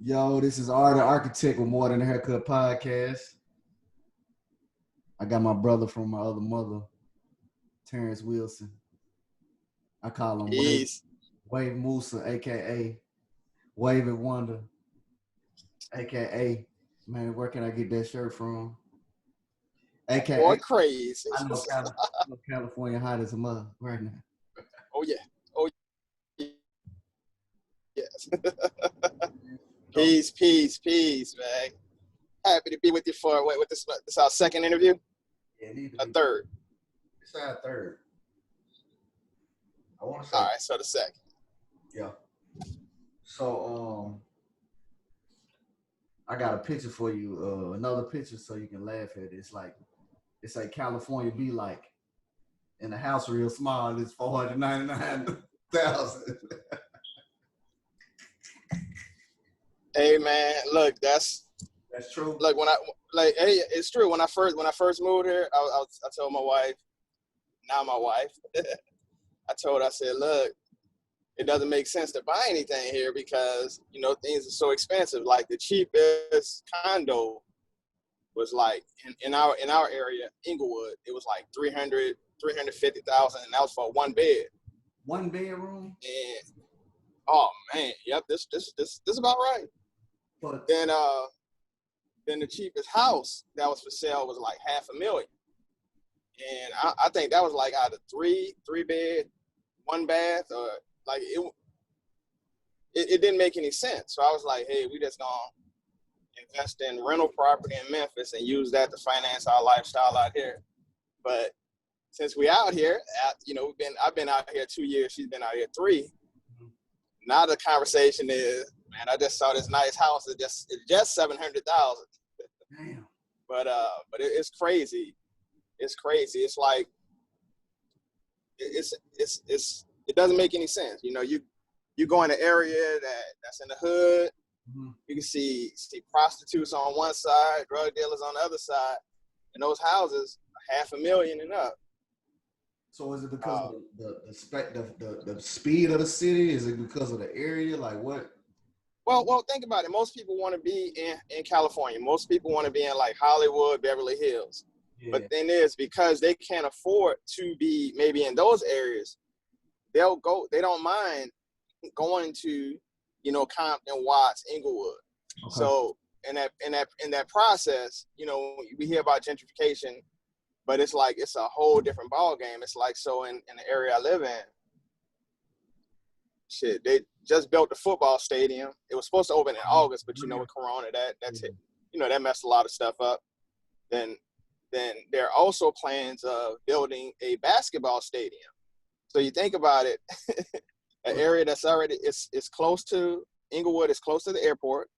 Yo, this is Art the Architect with More Than a Haircut podcast. I got my brother from my other mother, Terrence Wilson. I call him Peace. Wave Musa, aka Wave and Wonder, aka man, where can I get that shirt from? AKA Boy, crazy. I know California hot as a mother right now. Oh yeah. Oh yes. So, Peace, man. Happy to be with you for what this is our second interview? yeah, it need to A be. third. It's our third. I want to say All right, so the second. yeah. So I got a picture for you, another picture so you can laugh at it. It's like California be like, and the house real small. It's 499,000. Hey man, look, that's That's true. like when I like hey, it's true. When I first moved here, I told my wife, now my wife, I said, look, it doesn't make sense to buy anything here because things are so expensive. Like the cheapest condo was like in our area, Inglewood, it was like 350,000, and that was for one bed. One bedroom, And oh man, yep, this about right. but Then the cheapest house that was for sale was like 500,000, and I think that was like out of three bed, one bath, or like it didn't make any sense. So I was like, hey, we just gonna invest in rental property in Memphis and use that to finance our lifestyle out here. But since we out here, I've been out here 2 years. She's been out here three. Now the conversation is, man, I just saw this nice house. It's just 700,000. damn. It's crazy. It's crazy. It's like it doesn't make any sense. You go in an area that's in the hood. Mhm. You can see prostitutes on one side, drug dealers on the other side, and those houses are 500,000 and up. So is it because of Uh, the speed of the city? Is it because of the area? Like what? well, think about it. Most people want to be in California. Most people want to be in like Hollywood, Beverly Hills. But Yeah. the thing is, because they can't afford to be maybe in those areas, they'll go. They don't mind going to, Compton, Watts, Inglewood. Okay. So in that process, we hear about gentrification, but it's like it's a whole different ball game. It's like, so in the area I live in, shit, they just built the football stadium. It was supposed to open in August, but with Corona, that's it. That messed a lot of stuff up. Then there are also plans of building a basketball stadium. So you think about it, an area that's already it's close to Inglewood, is close to the airport.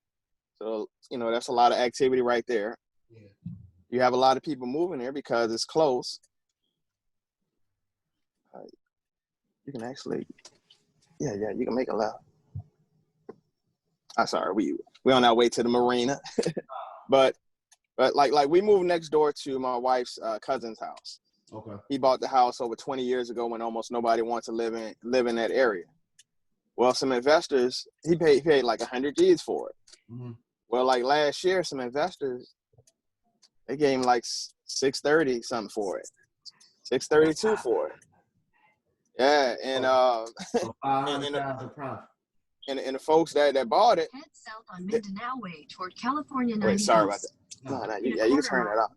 So that's a lot of activity right there. Yeah. You have a lot of people moving there because it's close. You can actually, yeah, you can make a left. I'm sorry, we on our way to the marina, but like we moved next door to my wife's cousin's house. Okay. He bought the house over 20 years ago when almost nobody wants to live in that area. Well, some investors, he paid like 100 G's for it. Mm-hmm. Well, like last year, some investors, they gave him like 630 something for it, 632 for it. Yeah, and So five and, hundred and, thousand profit. and the folks that bought it. Head south on Mindanao Way toward California 90 Wait, sorry about that. No. No, you can turn that off.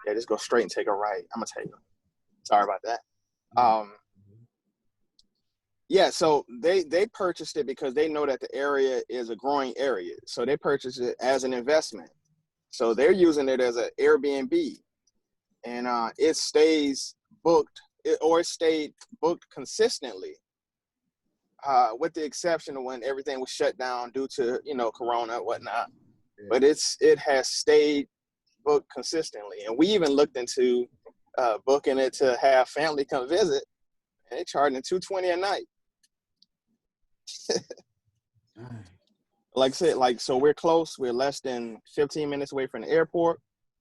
Yeah, just go straight and take a right. I'm gonna tell you. Sorry about that. Yeah, so they purchased it because they know that the area is a growing area. So they purchased it as an investment. So they're using it as an Airbnb, and it stays booked, it stayed booked consistently, with the exception of when everything was shut down due to Corona and whatnot. Yeah. But it has stayed booked consistently, and we even looked into booking it to have family come visit, and they're charging $220 a night. Like I said, so we're close. We're less than 15 minutes away from the airport.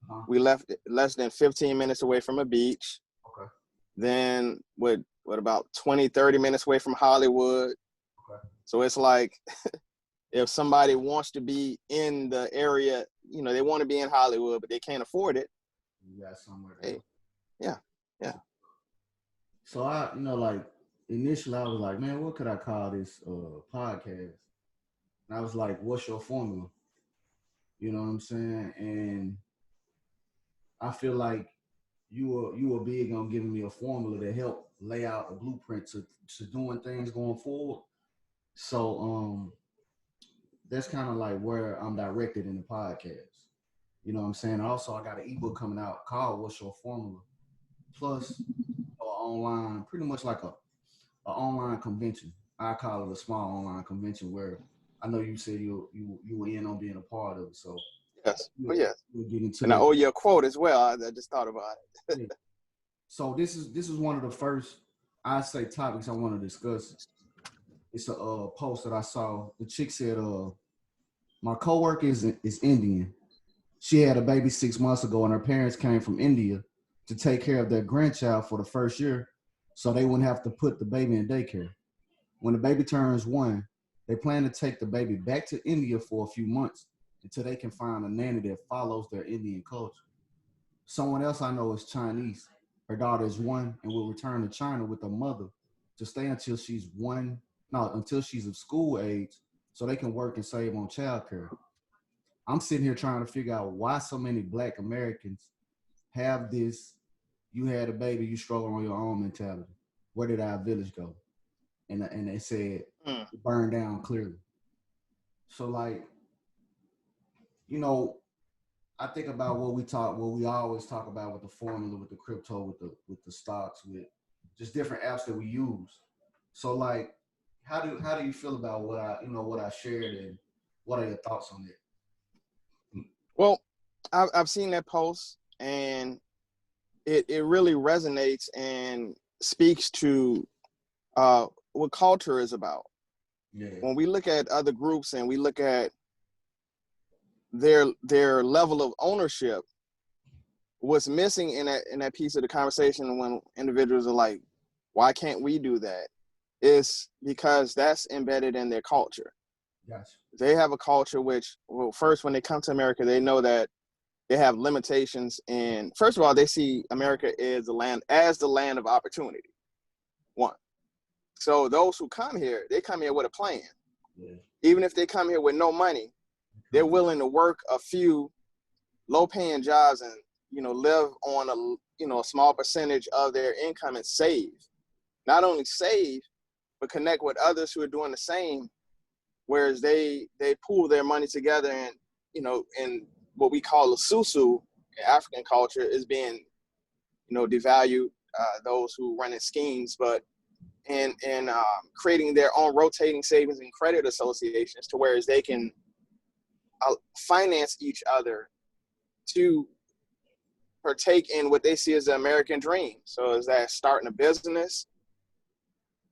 Uh-huh. We left less than 15 minutes away from a beach. Okay. Then what about 20, 30 minutes away from Hollywood. Okay. So it's like if somebody wants to be in the area, you know, they want to be in Hollywood, but they can't afford it. You got somewhere to Hey, go. yeah. So I, like initially I was like, man, what could I call this podcast? And I was like, what's your formula? You know what I'm saying? And I feel like you were big on giving me a formula to help lay out a blueprint to doing things going forward. So that's kind of like where I'm directed in the podcast. You know what I'm saying? Also, I got an ebook coming out called "What's Your Formula," plus online, pretty much like a online convention. I call it a small online convention where I know you said you were in on being a part of it. So Yes. Oh, yes. we'll get into And I that. owe you a quote as well. I just thought about it. Yeah. So this is one of the first, I say, topics I want to discuss. It's a post that I saw. The chick said, my coworker is Indian. She had a baby 6 months ago, and her parents came from India to take care of their grandchild for the first year, so they wouldn't have to put the baby in daycare. When the baby turns 1, they plan to take the baby back to India for a few months until they can find a nanny that follows their Indian culture. Someone else I know is Chinese. Her daughter is 1 and will return to China with her mother to stay until until she's of school age, so they can work and save on childcare. I'm sitting here trying to figure out why so many Black Americans have this "you had a baby, you struggle on your own" mentality. Where did our village go? And they said it burned down clearly. So like, I think about what we always talk about with the formula, with the crypto, with the stocks, with just different apps that we use. So like, how do you feel about what I shared, and what are your thoughts on it? Well, I've seen that post, and it really resonates and speaks to what culture is about. Yeah. When we look at other groups and we look at their level of ownership, what's missing in that piece of the conversation when individuals are like, why can't we do that? Is because that's embedded in their culture. Gotcha. They have a culture which, well, first, when they come to America, they know that they have limitations. And first of all, they see America as the land of opportunity. One. So those who come here, they come here with a plan. Yeah. Even if they come here with no money, they're willing to work a few low-paying jobs and live on a small percentage of their income and save. Not only save, but connect with others who are doing the same. Whereas they pool their money together, and in what we call a susu in African culture is being devalued. Those who run in schemes, but in creating their own rotating savings and credit associations, to whereas they can finance each other to partake in what they see as the American dream. So is that starting a business,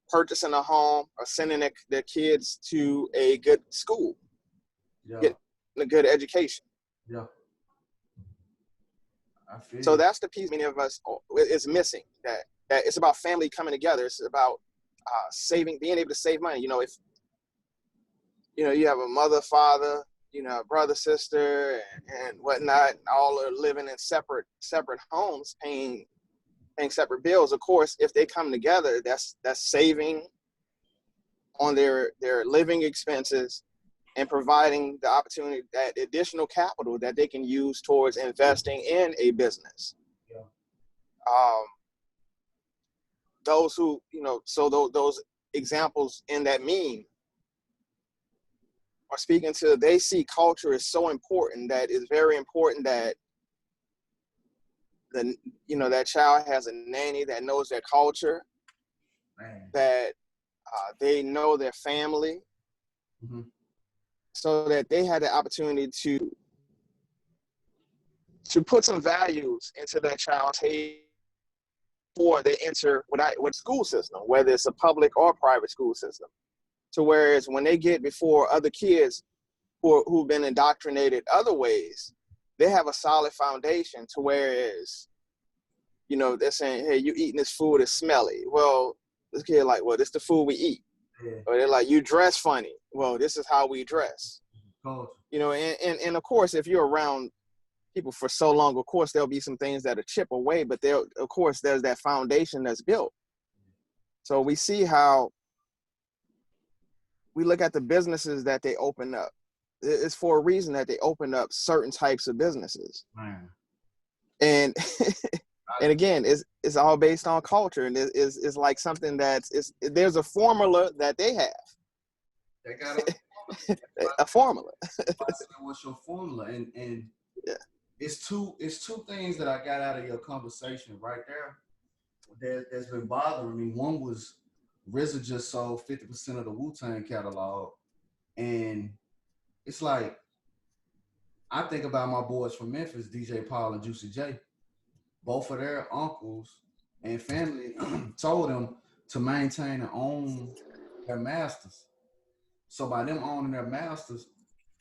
purchasing a home, or sending their kids to a good school, getting a good education. Yeah. I feel So that's the piece many of us is missing. That it's about family coming together. It's about saving, being able to save money. If you have a mother, father, brother, sister, and whatnot, and all are living in separate homes, paying separate bills. Of course, if they come together, that's saving on their living expenses and providing the opportunity, that additional capital that they can use towards investing in a business. Yeah. Those who, so those examples in that meme are speaking to, they see culture is so important, that it's very important that that child has a nanny that knows their culture, that they know their family, so that they had the opportunity to put some values into their child's head before they enter what school system, whether it's a public or private school system. To whereas when they get before other kids who've been indoctrinated other ways, they have a solid foundation. To whereas, they're saying, hey, you eating this food is smelly. Well, this kid like, well, this is the food we eat. Yeah. Or they're like, you dress funny. Well, this is how we dress. Culture. You know, and of course, if you're around people for so long, of course, there'll be some things that'll chip away, but of course, there's that foundation that's built. So we see how we look at the businesses that they open up. It's for a reason that they open up certain types of businesses. Man. And and again, it's all based on culture, and it's like something there's a formula that they have. They got A formula. What's your formula? And yeah. It's two things that I got out of your conversation right there that's been bothering me. One was RZA just sold 50% of the Wu-Tang catalog, and it's like I think about my boys from Memphis, DJ Paul and Juicy J. Both of their uncles and family told them to maintain and own their masters. So by them owning their masters,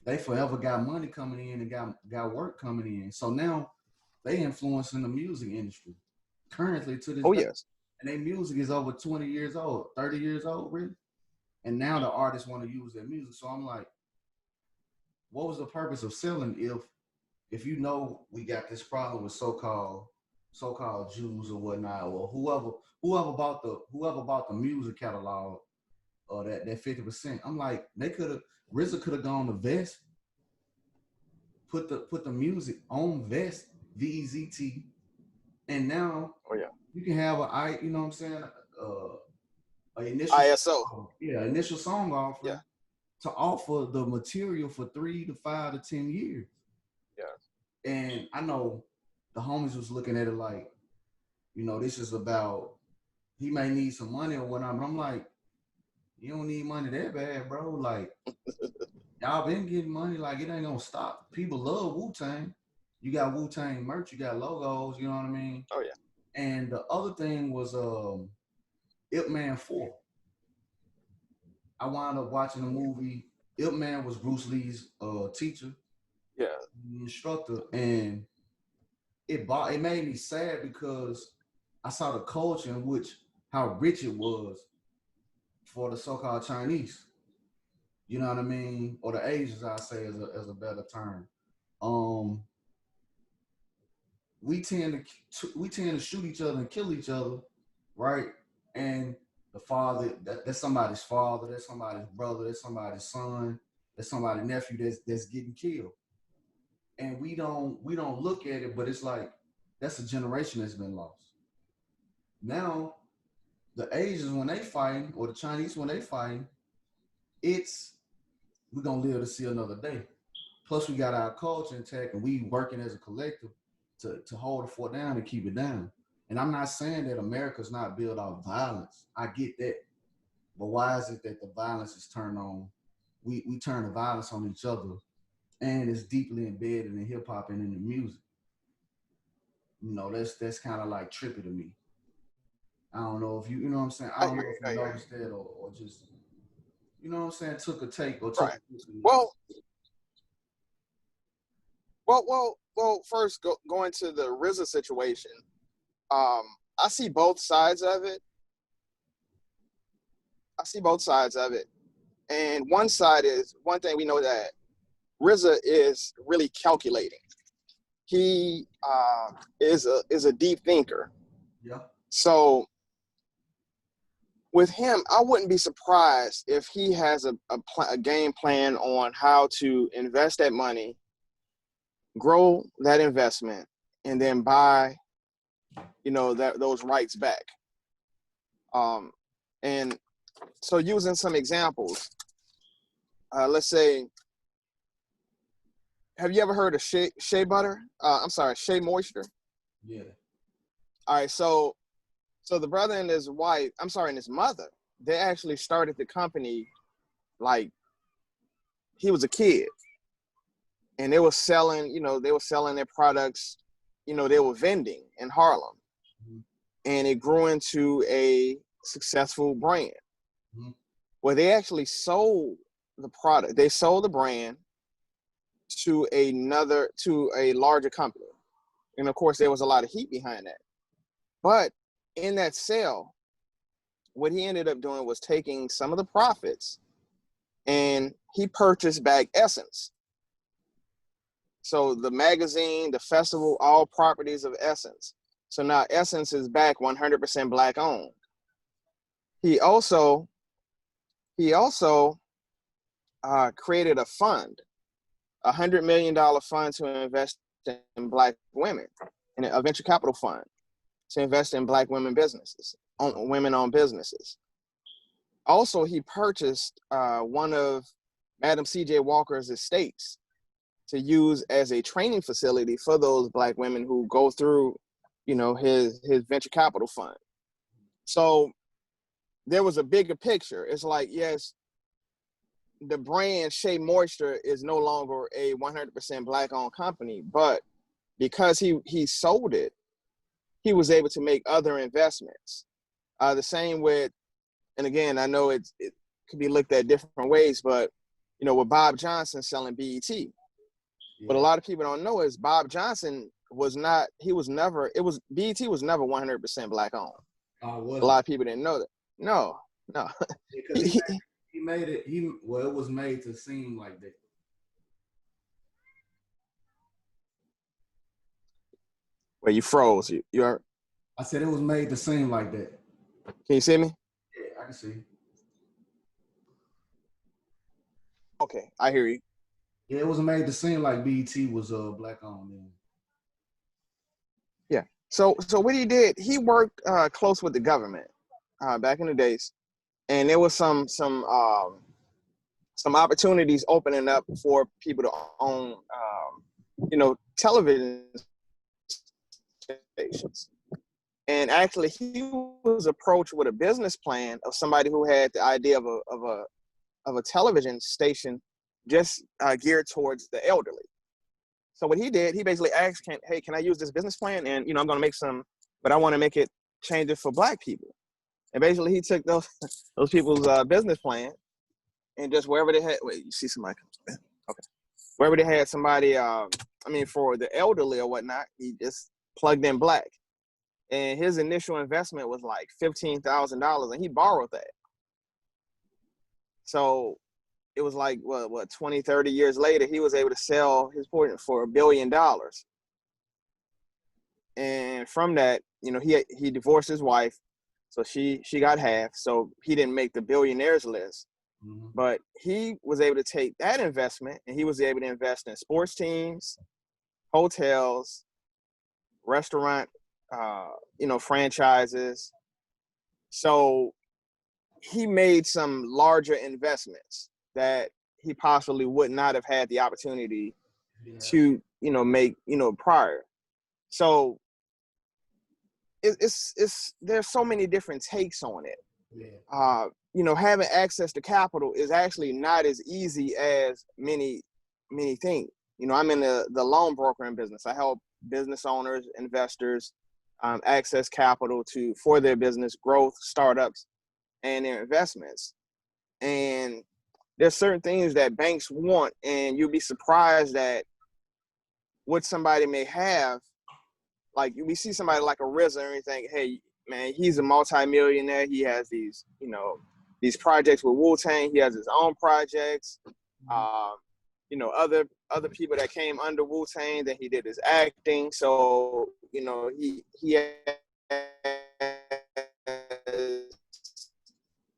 they forever got money coming in and got work coming in. So now they influencing the music industry currently to this day. Yes. And their music is over 20 years old, 30 years old, really. And now the artists want to use their music. So I'm like, what was the purpose of selling if you know we got this problem with so-called Jews or whatnot, or whoever bought the music catalog or that 50%. I'm like, RZA could have gone to Vest, put the music on Vest, VEZT, and now you can have you know what I'm saying, an initial ISO. Initial song offer to offer the material for 3 to 5 to 10 years. Yeah. And I know the homies was looking at it like, you know, this is about, he may need some money or whatnot, but I'm like, you don't need money that bad, bro. Like, y'all been getting money, like it ain't gonna stop. People love Wu-Tang. You got Wu-Tang merch, you got logos, you know what I mean? Oh yeah. And the other thing was Ip Man 4. I wound up watching the movie. Ip Man was Bruce Lee's teacher, instructor, and it made me sad because I saw the culture in which how rich it was for the so-called Chinese. You know what I mean? Or the Asians, I say as a better term. We tend to shoot each other and kill each other, right? And the father, that's somebody's father, that's somebody's brother, that's somebody's son, that's somebody's nephew that's getting killed. And we don't look at it, but it's like that's a generation that's been lost. Now, the Asians when they fighting, or the Chinese when they fighting, we're gonna live to see another day. Plus, we got our culture intact, and we working as a collective to hold the fort down and keep it down. And I'm not saying that America's not built off violence. I get that. But why is it that the violence is turned on? We turn the violence on each other, and it's deeply embedded in hip hop and in the music. You know, that's kind of like trippy to me. I don't know if you know what I'm saying. I don't know if you noticed that or just, you know what I'm saying, took a take or took. Right. Well. First, going to the RZA situation. I see both sides of it. And one thing we know that RZA is really calculating. He is a deep thinker. Yeah. So with him, I wouldn't be surprised if he has a game plan on how to invest that money, grow that investment, and then buy, you know, those rights back. And so using some examples, let's say, have you ever heard of Shea Butter? Shea Moisture. Yeah. All right, so the brother and his wife, and his mother, they actually started the company like he was a kid. And they were selling, their products, they were vending in Harlem. Mm-hmm. And it grew into a successful brand. Mm-hmm. Well, they actually sold the product. They sold the brand to a larger company. And of course, there was a lot of heat behind that. But in that sale, what he ended up doing was taking some of the profits and he purchased back Essence. So the magazine, the festival, all properties of Essence. So now Essence is back 100% Black owned. He also created a fund, $100 million fund to invest in Black women, and a venture capital fund to invest in Black women businesses, women-owned businesses. Also, he purchased one of Madam C.J. Walker's estates to use as a training facility for those Black women who go through, his venture capital fund. So there was a bigger picture. It's like, yes, the brand Shea Moisture is no longer a 100% Black-owned company, but because he sold it, he was able to make other investments. The same with, and again, I know it could be looked at different ways, but with Bob Johnson selling BET. Yeah. What a lot of people don't know is Bob Johnson BET was never 100% Black owned. A lot of people didn't know that. No. Because he made it, it was made to seem like that. Well, you froze. You are. I said it was made to seem like that. Can you see me? Yeah, I can see. Okay, I hear you. Yeah, it was made to seem like BET was Black owned. Yeah. So what he did, he worked close with the government back in the days, and there was some opportunities opening up for people to own television stations. And actually, he was approached with a business plan of somebody who had the idea of a television station just geared towards the elderly. So what he did, he basically asked, "Hey, can I use this business plan? And I'm going to make some, but I want to make it change it for Black people." And basically, he took those people's business plan and just wherever they had. Wait, you see somebody comes? Okay, wherever they had somebody. For the elderly or whatnot, he just plugged in Black. And his initial investment was like $15,000, and he borrowed that. So it was like, 20, 30 years later, he was able to sell his portion for $1 billion. And from that, he divorced his wife, so she got half. So he didn't make the billionaires list. Mm-hmm. But he was able to take that investment, and he was able to invest in sports teams, hotels, restaurant, franchises. So he made some larger investments that he possibly would not have had the opportunity to, make, prior. So there's so many different takes on it. Yeah. Having access to capital is actually not as easy as many think. I'm in the loan brokering business. I help business owners, investors, access capital for their business growth, startups, and their investments. And there's certain things that banks want, and you'll be surprised at what somebody may have. Like we see somebody like a RZA and we think, hey, man, he's a multimillionaire. He has these projects with Wu-Tang. He has his own projects. Other people that came under Wu-Tang, then he did his acting. So, he has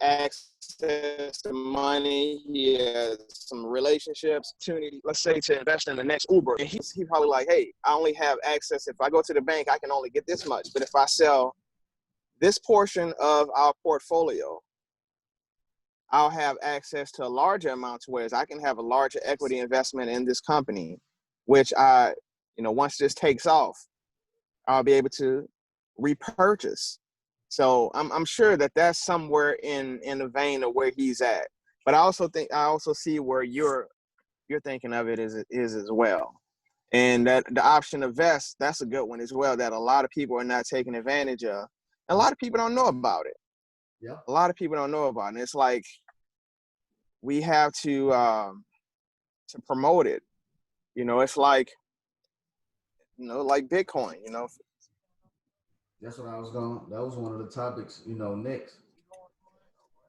access to money. He has some relationships, opportunity, let's say, to invest in the next Uber. And he probably like, hey, I only have access. If I go to the bank, I can only get this much. But if I sell this portion of our portfolio, I'll have access to a larger amount, whereas I can have a larger equity investment in this company, which once this takes off, I'll be able to repurchase. So I'm sure that that's somewhere in the vein of where he's at. But I also see where you're thinking of it is as well. And that the option of vest, that's a good one as well, that a lot of people are not taking advantage of. And a lot of people don't know about it. Yeah. A lot of people don't know about it. And it's like we have to promote it. It's like like Bitcoin, That's what I was going. That was one of the topics, next.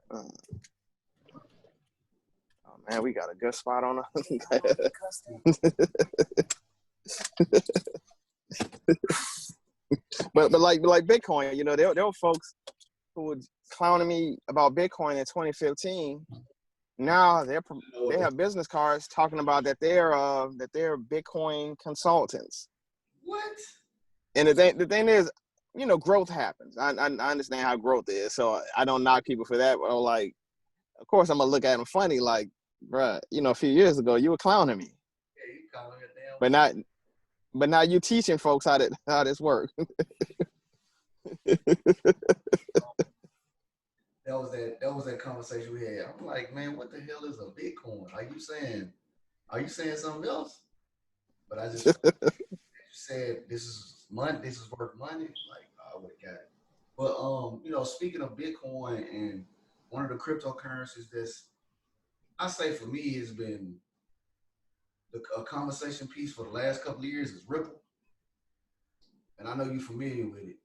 Uh, oh man, we got a good spot on but like Bitcoin, you know, there were folks who were clowning me about Bitcoin in 2015. Now they have business cards talking about that they're Bitcoin consultants. What? And the thing is, you know, growth happens. I understand how growth is, so I don't knock people for that. But like, of course, I'm gonna look at them funny, like, bruh, you know, a few years ago you were clowning me, Yeah, you calling it damn. but now you teaching folks how this works. That was that conversation we had. I'm like, man, what the hell is a Bitcoin? Are you saying something else? But I just you said this is money, this is worth money. Like I would have got it. But you know, speaking of Bitcoin and one of the cryptocurrencies that's I say for me has been a conversation piece for the last couple of years is Ripple. And I know you're familiar with it.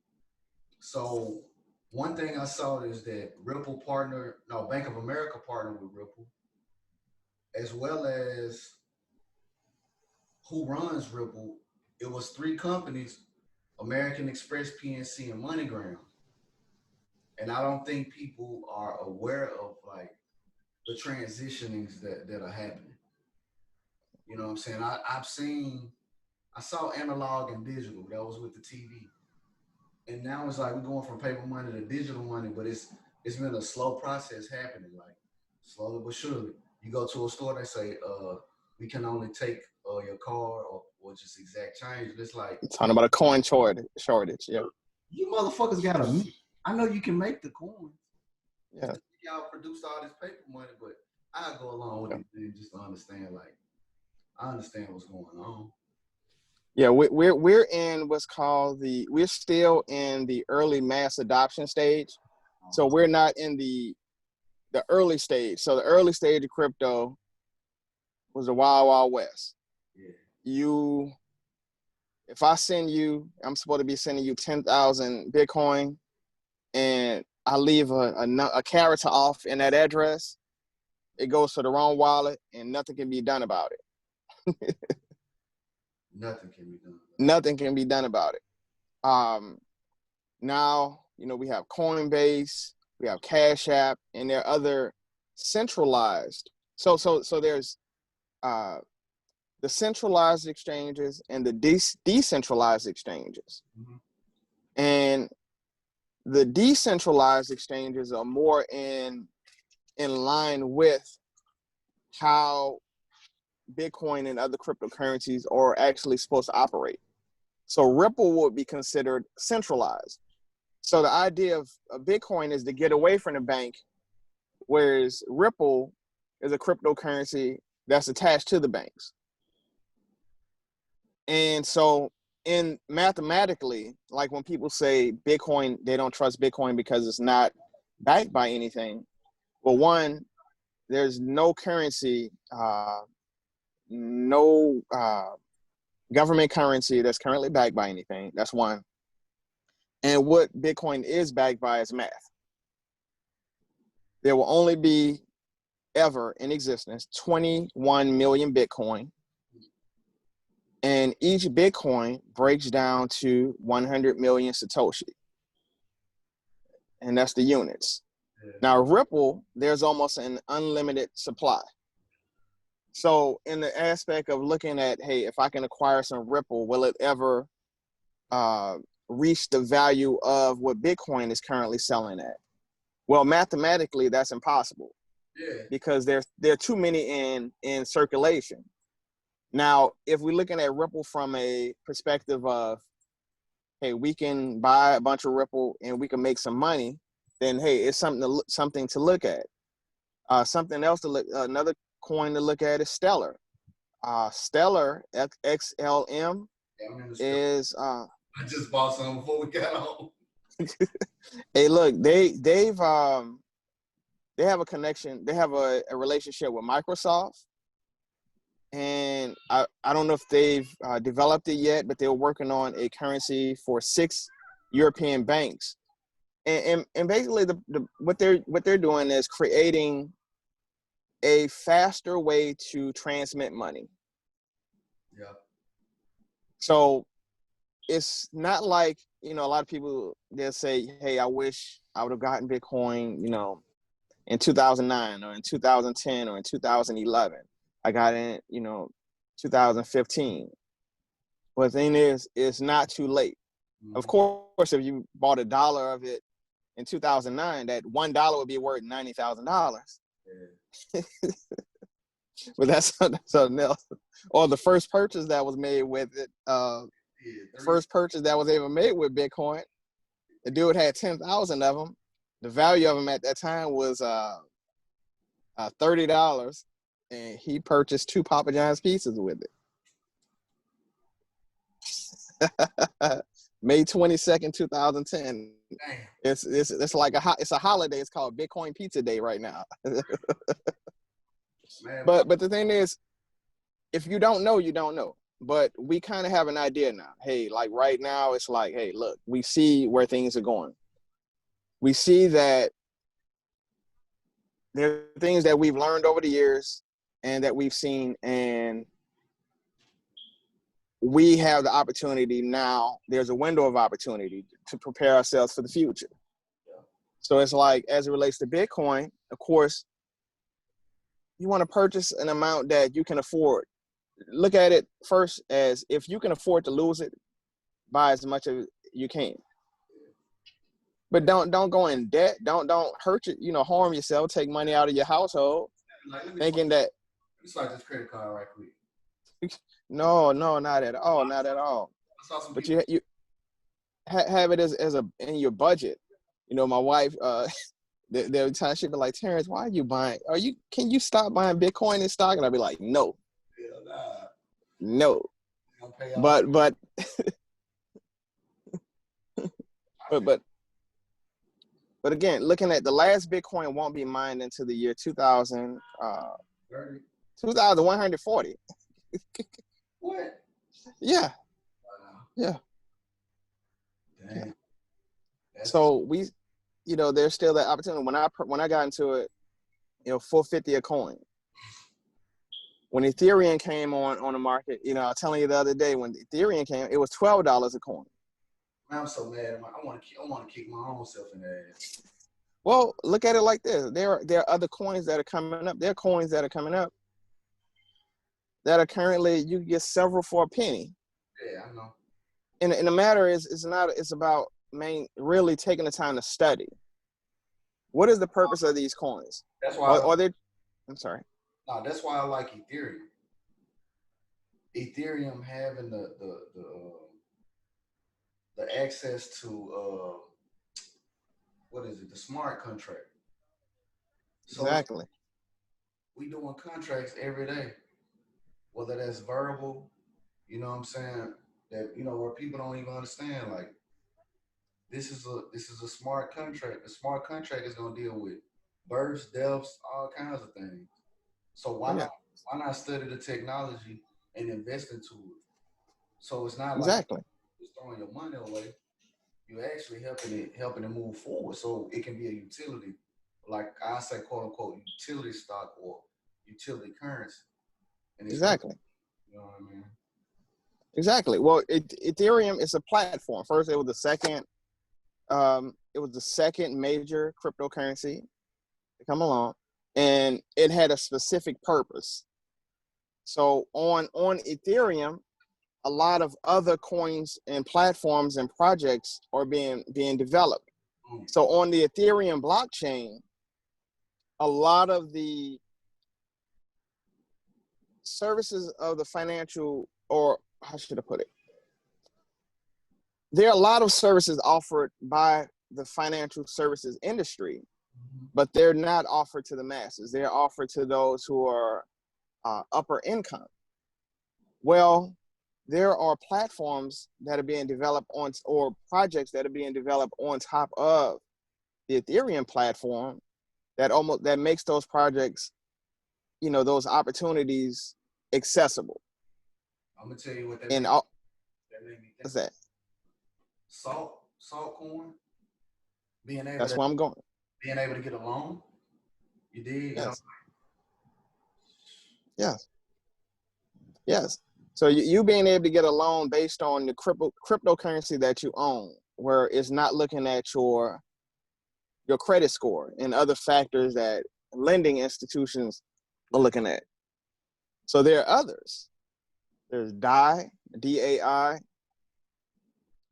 So one thing I saw is that Bank of America partnered with Ripple, as well as who runs Ripple. It was three companies: American Express, PNC, and MoneyGram. And I don't think people are aware of like the transitionings that are happening. You know what I'm saying? I saw analog and digital. That was with the TV. And now it's like we're going from paper money to digital money, but it's been a slow process happening, like slowly but surely. You go to a store, they say, we can only take your card or just exact change. And it's like Talking about a coin shortage. Yeah. you motherfuckers gotta. I know you can make the coins. Yeah. Y'all produced all this paper money, but I go along with it and just to understand. Like I understand what's going on. Yeah, we're in what's called we're still in the early mass adoption stage. So we're not in the early stage. So the early stage of crypto was the wild, wild west. Yeah. If I'm supposed to be sending you 10,000 Bitcoin, and I leave a character off in that address, it goes to the wrong wallet, and nothing can be done about it. Nothing can be done. Nothing can be done about it. Now, you know, we have Coinbase, we have Cash App, and there are other centralized. So there's the centralized exchanges and the decentralized exchanges. Mm-hmm. And the decentralized exchanges are more in line with how Bitcoin and other cryptocurrencies are actually supposed to operate. So Ripple would be considered centralized. So the idea of Bitcoin is to get away from the bank, whereas Ripple is a cryptocurrency that's attached to the banks. And so mathematically, like when people say Bitcoin, they don't trust Bitcoin because it's not backed by anything. Well, one, there's no currency, no government currency that's currently backed by anything. That's one. And what Bitcoin is backed by is math. There will only be ever in existence 21 million Bitcoin. And each Bitcoin breaks down to 100 million Satoshi. And that's the units. Yeah. Now, Ripple, there's almost an unlimited supply. So in the aspect of looking at, hey, if I can acquire some Ripple, will it ever reach the value of what Bitcoin is currently selling at? Well, mathematically, that's impossible. Yeah. Because there are too many in circulation. Now, if we're looking at Ripple from a perspective of, hey, we can buy a bunch of Ripple and we can make some money, then hey, it's something to look at. Something else another coin to look at is Stellar. Stellar XLM is. I just bought some before we got on. Hey, look, they have a connection. They have a relationship with Microsoft. And I don't know if they've developed it yet, but they're working on a currency for 6 European banks And basically what they're doing is creating a faster way to transmit money. Yeah. So it's not like, a lot of people, they'll say, hey, I wish I would have gotten Bitcoin, in 2009 or in 2010 or in 2011. I got in, 2015. But the thing is, it's not too late. Mm-hmm. Of course, if you bought $1 of it in 2009, that $1 would be worth $90,000. Yeah. But that's something else. Or the first purchase that was made with it, first purchase that was ever made with Bitcoin, the dude had 10,000 of them. The value of them at that time was $30, and he purchased 2 Papa John's pizzas with it. May 22nd, 2010. Damn. It's like it's a holiday. It's called Bitcoin Pizza Day right now. Man, But the thing is, if you don't know, you don't know. But we kind of have an idea now. Hey, like right now, it's like, hey, look, we see where things are going. We see that there are things that we've learned over the years and that we've seen, and we have the opportunity now. There's a window of opportunity to prepare ourselves for the future. Yeah. So it's like, as it relates to Bitcoin, of course, you want to purchase an amount that you can afford. Look at it first as, if you can afford to lose it, buy as much as you can. But don't go in debt. Don't hurt you, harm yourself. Take money out of your household, thinking that. Let me swipe this credit card right quick. No, not at all, not at all. But you have it as in your budget. My wife, there were times she'd be like, Terrence, why are you buying? Can you stop buying Bitcoin in stock? And I'd be like, no. No. But again, looking at the last Bitcoin won't be mined until the year 2140. What? Yeah. Yeah. Dang. So there's still that opportunity. When I got into it, $4.50 a coin. When Ethereum came on the market, I was telling you the other day, when Ethereum came, it was $12 a coin. I'm so mad. I want to kick my own self in the ass. Well, look at it like this. There are other coins that are coming up. There are coins that are coming up that are currently, you can get several for a penny. Yeah, I know. And the matter is, it's about really taking the time to study. What is the purpose of these coins? That's why. I'm sorry. No, that's why I like Ethereum. Ethereum having the access to what is it? The smart contract. So exactly. We doing contracts every day, whether that's verbal, you know what I'm saying, that where people don't even understand, like, this is a smart contract. The smart contract is gonna deal with births, deaths, all kinds of things. So why not study the technology and invest into it? So it's not like just throwing your money away. You're actually helping it move forward, so it can be a utility, like I say, quote unquote, utility stock or utility currency. And exactly. You know what I mean? Exactly. Well, Ethereum is a platform. First, it was the second. It was the second major cryptocurrency to come along, and it had a specific purpose. So on Ethereum, a lot of other coins and platforms and projects are being developed. So on the Ethereum blockchain, a lot of the services of the financial, or how should I put it? There are a lot of services offered by the financial services industry, but they're not offered to the masses. They're offered to those who are upper income. Well, there are platforms that are being developed or projects that are being developed on top of the Ethereum platform that makes those projects, those opportunities accessible. I'm gonna tell you what that made me think. What's that? Salt corn. Being able That's to where I'm going. get a loan. You did. Yes. Yes. Yes. So you being able to get a loan based on the cryptocurrency that you own, where it's not looking at your credit score and other factors that lending institutions are looking at. So there are others. There's DAI, DAI,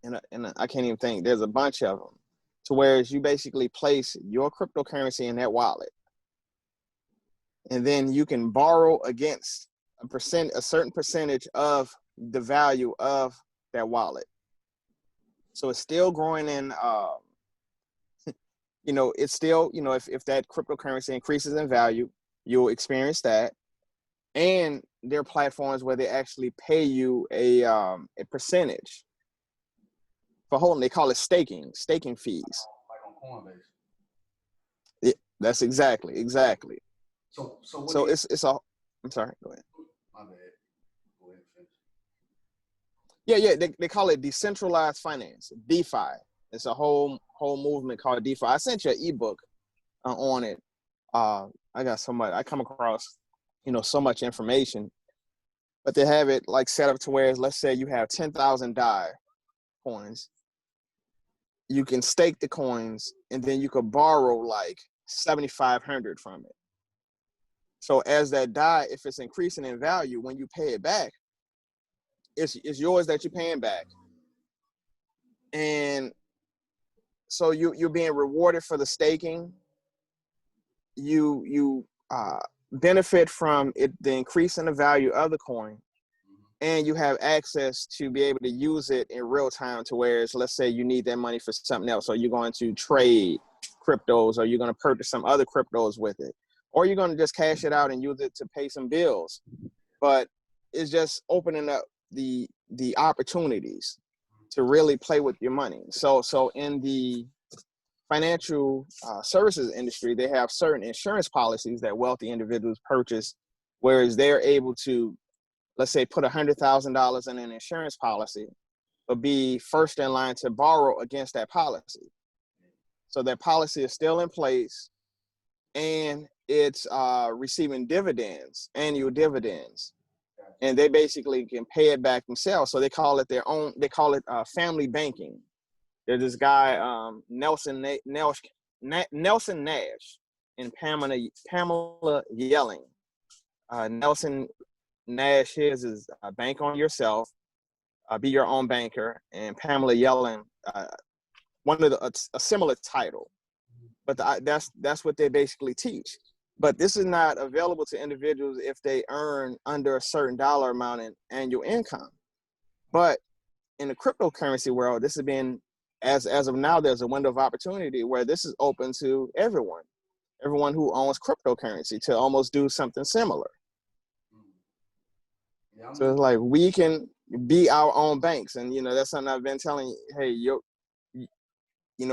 and I can't even think. There's a bunch of them. To whereas you basically place your cryptocurrency in that wallet, and then you can borrow against a certain percentage of the value of that wallet. So it's still growing in, it's still, if that cryptocurrency increases in value, you'll experience that. And there are platforms where they actually pay you a percentage for holding. They call it staking fees. Like on Coinbase. Yeah, that's exactly. So what So it's a. I'm sorry. Go ahead. My bad. Go ahead and Yeah. finish. They call it decentralized finance, DeFi. It's a whole movement called DeFi. I sent you an ebook on it. I got so much. I come across, so much information, but they have it like set up to where, let's say you have 10,000 DAI coins. You can stake the coins, and then you could borrow like 7,500 from it. So as that DAI, if it's increasing in value, when you pay it back, it's yours that you're paying back. And so you're being rewarded for the staking. You benefit from it, the increase in the value of the coin, and you have access to be able to use it in real time. To where, let's say you need that money for something else, or you're going to trade cryptos, or you're going to purchase some other cryptos with it, or you're going to just cash it out and use it to pay some bills. But it's just opening up the opportunities to really play with your money. So in the financial services industry, they have certain insurance policies that wealthy individuals purchase, whereas they're able to, let's say, put $100,000 in an insurance policy, but be first in line to borrow against that policy. So that policy is still in place, and it's receiving dividends, annual dividends, and they basically can pay it back themselves. So they call it their own. They call it family banking. There's this guy, Nelson Nash, and Pamela Yelling. Nelson Nash is bank on yourself, be your own banker, and Pamela Yelling, one of a similar title, but that's what they basically teach. But this is not available to individuals if they earn under a certain dollar amount in annual income. But in the cryptocurrency world, this has been, as of now, there's a window of opportunity where this is open to everyone who owns cryptocurrency to almost do something similar. Yeah, so it's like we can be our own banks, and that's something I've been telling you. Hey,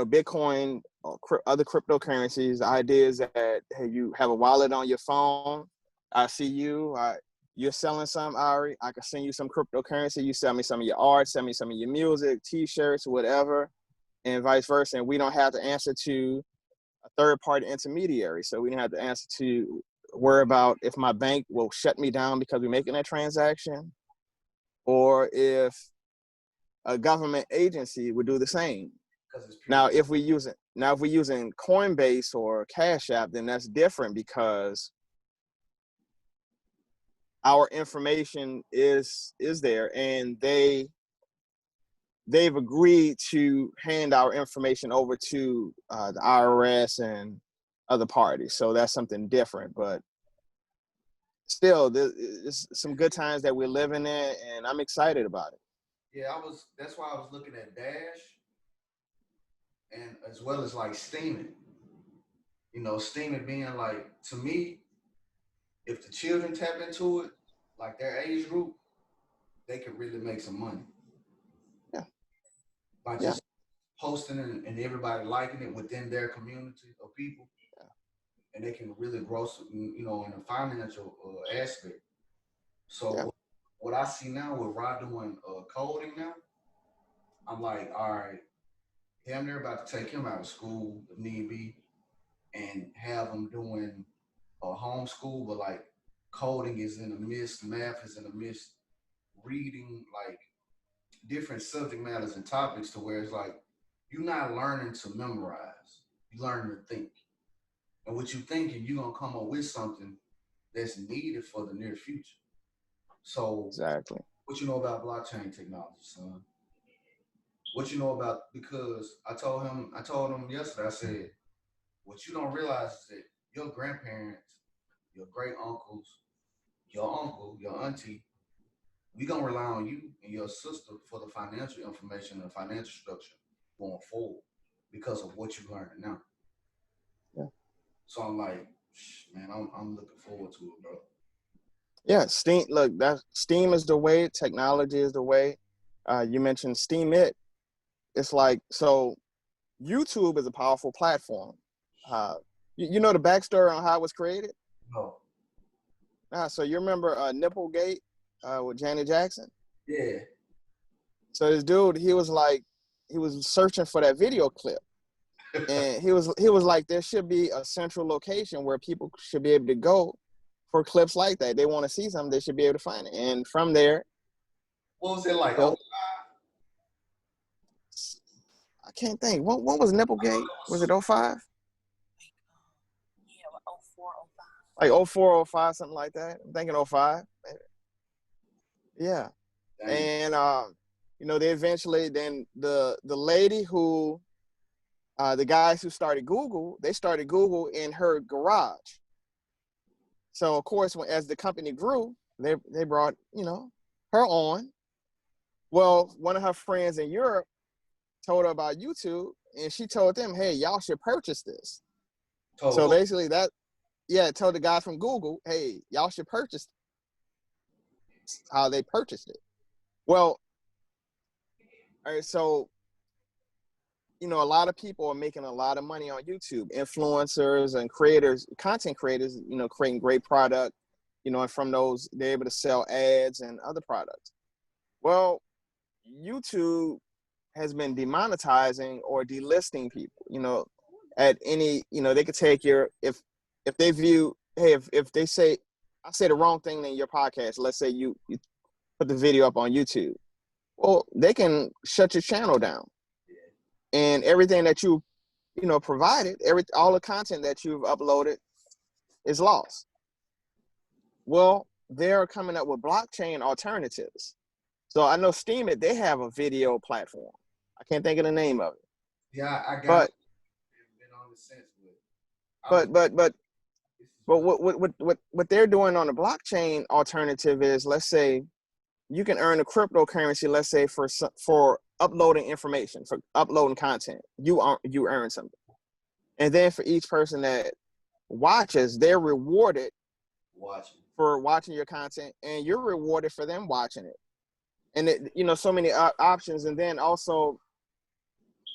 Bitcoin or other cryptocurrencies. The idea is that, hey, you have a wallet on your phone. I see you. You're selling some, Ari. I can send you some cryptocurrency. You sell me some of your art, send me some of your music, T-shirts, whatever, and vice versa. And we don't have to answer to a third-party intermediary. So we don't have to answer to worry about if my bank will shut me down because we're making that transaction, or if a government agency would do the same. Now, if we're using Coinbase or Cash App, then that's different, because our information is there, and they've agreed to hand our information over to the IRS and other parties. So that's something different, but still, there's some good times that we're living in, and I'm excited about it. Yeah, that's why I was looking at Dash, and as well as like steaming. Steaming being like, to me, if the children tap into it, like their age group, they could really make some money. Yeah. By just posting and everybody liking it within their community of people. Yeah. And they can really grow some, in a financial aspect. So what I see now with Rod doing coding now, I'm like, all right, damn near about to take him out of school if need be, and have him doing a homeschool, but like coding is in the midst, math is in the midst, reading like different subject matters and topics to where it's like you're not learning to memorize, you're learning to think. And what you thinking, you're gonna come up with something that's needed for the near future. So Exactly. what you know about blockchain technology, son? What you know about, because I told him yesterday, I said, what you don't realize is that your grandparents, your great uncles, your uncle, your auntie, we gonna rely on you and your sister for the financial information and financial structure going forward because of what you learning now. Yeah. So I'm like, man, I'm looking forward to it, bro. Yeah, Steam. Look, that Steam is the way. Technology is the way. You mentioned Steam. It's like, so. YouTube is a powerful platform. You know the backstory on how it was created. No. So you remember Nipplegate with Janet Jackson? Yeah. So this dude, he was searching for that video clip, and he was like, there should be a central location where people should be able to go for clips like that. They want to see something, they should be able to find it. And from there, What was it like? so, I can't think. What was Nipplegate? Was it 05? Yeah, 04, 05. Like 04, 05, something like that. I'm thinking 05. Maybe. Yeah. Dang. And they eventually, then the lady who the guys who started Google, they started Google in her garage. So of course, as the company grew, they brought, her on. Well, one of her friends in Europe told her about YouTube, and she told them, hey, y'all should purchase this. So basically told the guys from Google, hey, y'all should purchase it. How they purchased it. Well, all right, so, a lot of people are making a lot of money on YouTube, influencers and creators, content creators, creating great product, and from those, they're able to sell ads and other products. Well, YouTube has been demonetizing or delisting people, at any, they could take if they view, hey, if they say, I say the wrong thing in your podcast, let's say you put the video up on YouTube, well, they can shut your channel down. And everything that you provided, all the content that you've uploaded is lost. Well, they're coming up with blockchain alternatives. So I know Steam they have a video platform. I can't think of the name of it. Yeah, I got it. Been on the sense But what they're doing on the blockchain alternative is, let's say you can earn a cryptocurrency, let's say for uploading information, for uploading content, you earn something. And then for each person that watches, they're rewarded for watching your content, and you're rewarded for them watching it. And so many options. And then also,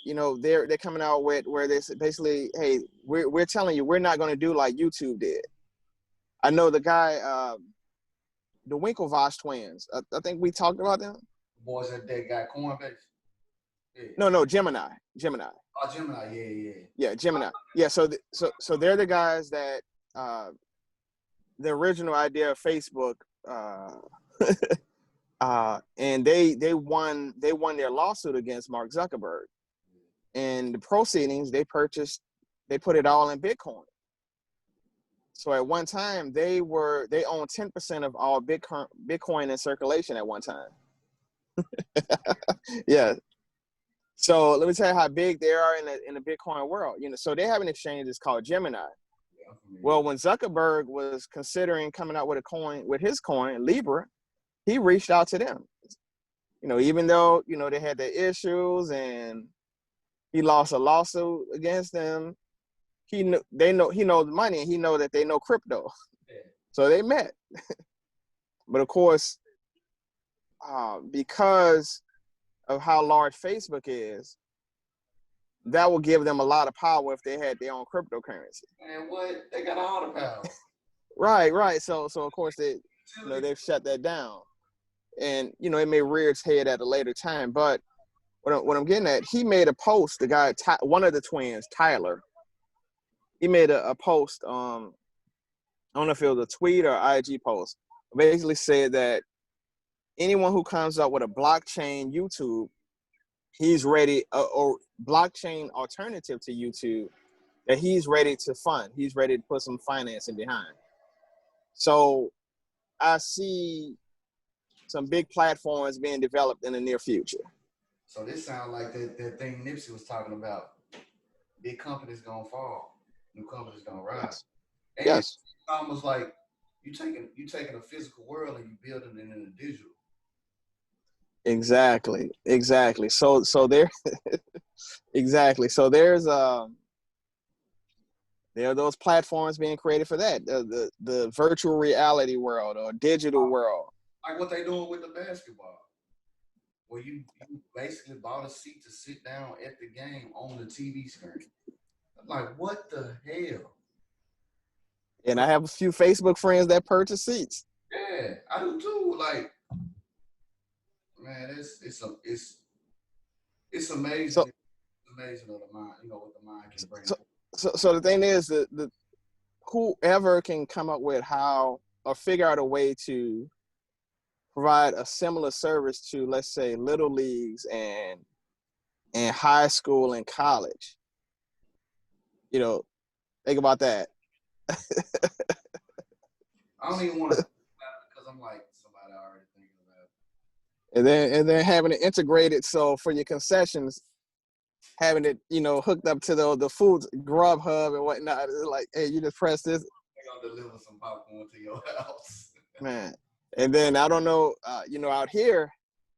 they're coming out with where they basically, hey, we're telling you, we're not going to do like YouTube did. I know the guy, the Winklevoss twins. I think we talked about them. Boys that got Coinbase. Yeah. No, Gemini. Oh, Gemini, yeah. Yeah, Gemini. Yeah, so they're the guys that the original idea of Facebook, and they won their lawsuit against Mark Zuckerberg, and the proceedings they put it all in Bitcoin. So at one time they owned 10% of all Bitcoin in circulation at one time. Yeah. So let me tell you how big they are in the Bitcoin world. So they have an exchange that's called Gemini. Well, when Zuckerberg was considering coming out with his coin, Libra, he reached out to them. Even though, they had their issues and he lost a lawsuit against them, he knows money, and he know that they know crypto. Yeah. So they met. But of course, because of how large Facebook is, that will give them a lot of power if they had their own cryptocurrency. Man, what? They got all the power. Right. So of course they've shut that down. And it may rear its head at a later time, but what I'm getting at, he made a post. The guy, one of the twins, Tyler, he made a post. I don't know if it was a tweet or IG post. Basically said that anyone who comes up with a blockchain YouTube, he's ready, or blockchain alternative to YouTube, that he's ready to fund. He's ready to put some financing behind. So I see some big platforms being developed in the near future. So this sounds like that thing Nipsey was talking about. Big companies gonna fall, new companies gonna rise. Yes. And Yes. it's almost like you taking a physical world and you building it in a digital. Exactly. So there, exactly. So there are those platforms being created for that, the virtual reality world or digital world. Like what they doing with the basketball, where you basically bought a seat to sit down at the game on the TV screen. I'm like, what the hell? And I have a few Facebook friends that purchase seats. Yeah, I do too. Like, man, it's amazing. So, it's amazing of the mind, what the mind can bring. So the thing is that whoever can come up with how or figure out a way to provide a similar service to, let's say, little leagues and high school and college. Think about that. I don't even want to because I'm like somebody already thinking about it. And then having it integrated, so for your concessions, having it, hooked up to the food Grubhub and whatnot. It's like, hey, you just press this. They're gonna deliver some popcorn to your house. Man. And then I don't know, out here,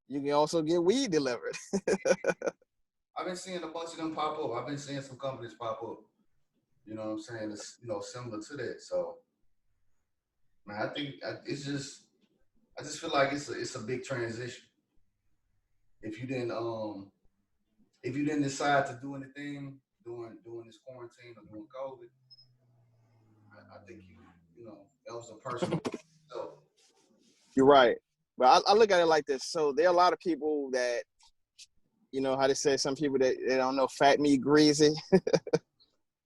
you can also get weed delivered. I've been seeing a bunch of them pop up. I've been seeing some companies pop up. You know what I'm saying? It's, similar to that. So, man, I think I just feel like it's a big transition. If you didn't decide to do anything during this quarantine or during COVID, I think that was a personal. So You're right. But I look at it like this. So there are a lot of people that, how they say, some people that they don't know fat, meat, greasy.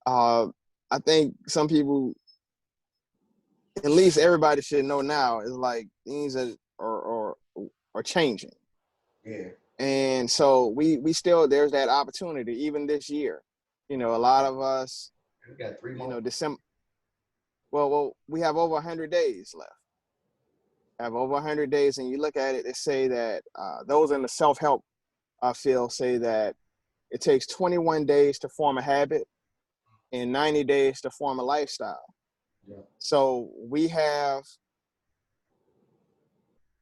I think some people, at least everybody should know now, is like things that are changing. Yeah. And so we still, there's that opportunity even this year. A lot of us, We got 3 more. December. Well, we have over 100 days left. Have over 100 days, and you look at it, they say that those in the self-help field say that it takes 21 days to form a habit and 90 days to form a lifestyle. Yeah. So we have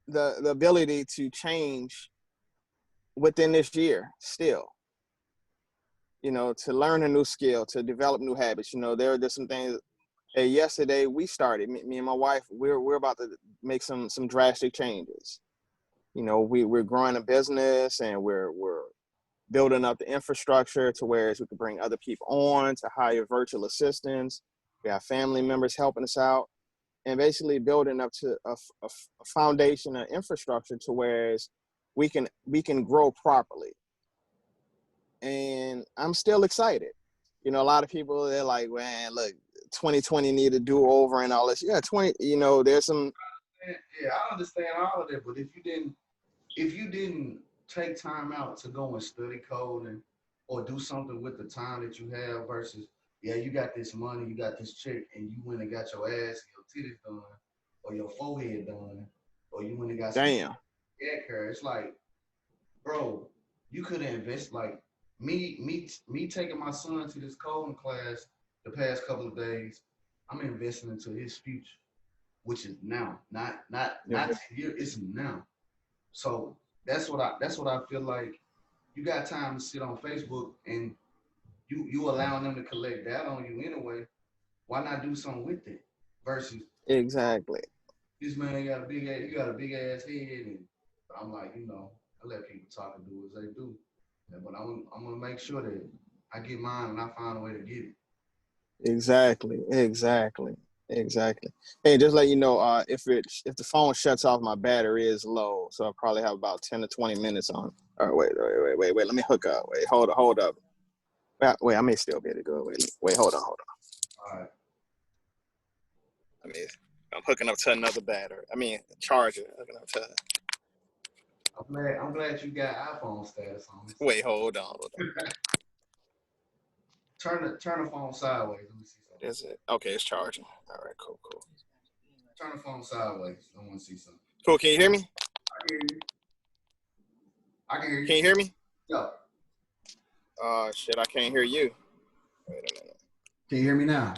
the ability to change within this year still, to learn a new skill, to develop new habits. There's some things. Hey, yesterday we started, me and my wife, we're about to make some drastic changes. We're growing a business and we're building up the infrastructure to where we can bring other people on, to hire virtual assistants. We have family members helping us out, and basically building up to a foundation, an infrastructure to where we can grow properly. And I'm still excited. A lot of people, they're like, man, look, 2020 need a do-over and all this. Yeah, there's some. Yeah, I understand all of that, but if you didn't take time out to go and study coding or do something with the time that you have versus, yeah, you got this money, you got this check, and you went and got your ass and your titties done or your forehead done, or you went and got some hair care. It's like, bro, you could have invested. Like me taking my son to this coding class the past couple of days, I'm investing into his future, which is now, not 10 years, it's now. So that's what I feel like. You got time to sit on Facebook and you allowing them to collect data on you anyway. Why not do something with it? Versus Exactly. this man got you got a big ass head, and I'm like, I let people talk and do as they do. Yeah, but I'm gonna make sure that I get mine and I find a way to get it. Exactly. Exactly. Hey, just let you know, if the phone shuts off, my battery is low, so I probably have about 10 to 20 minutes on. All right, wait. Let me hook up. Wait, hold up. Wait, I may still be able to go. Wait, hold on. All right. I mean, I'm hooking up to another battery. Charger. Hooking up to. I'm glad you got iPhone status on this. Wait, hold on. Turn the phone sideways. Let me see something. Is it? Okay, it's charging. All right, cool. Turn the phone sideways. I want to see something. Cool. Can you hear me? I can hear you. I can hear you. Can you hear me? Yeah. Shit, I can't hear you. Wait a minute. Can you hear me now?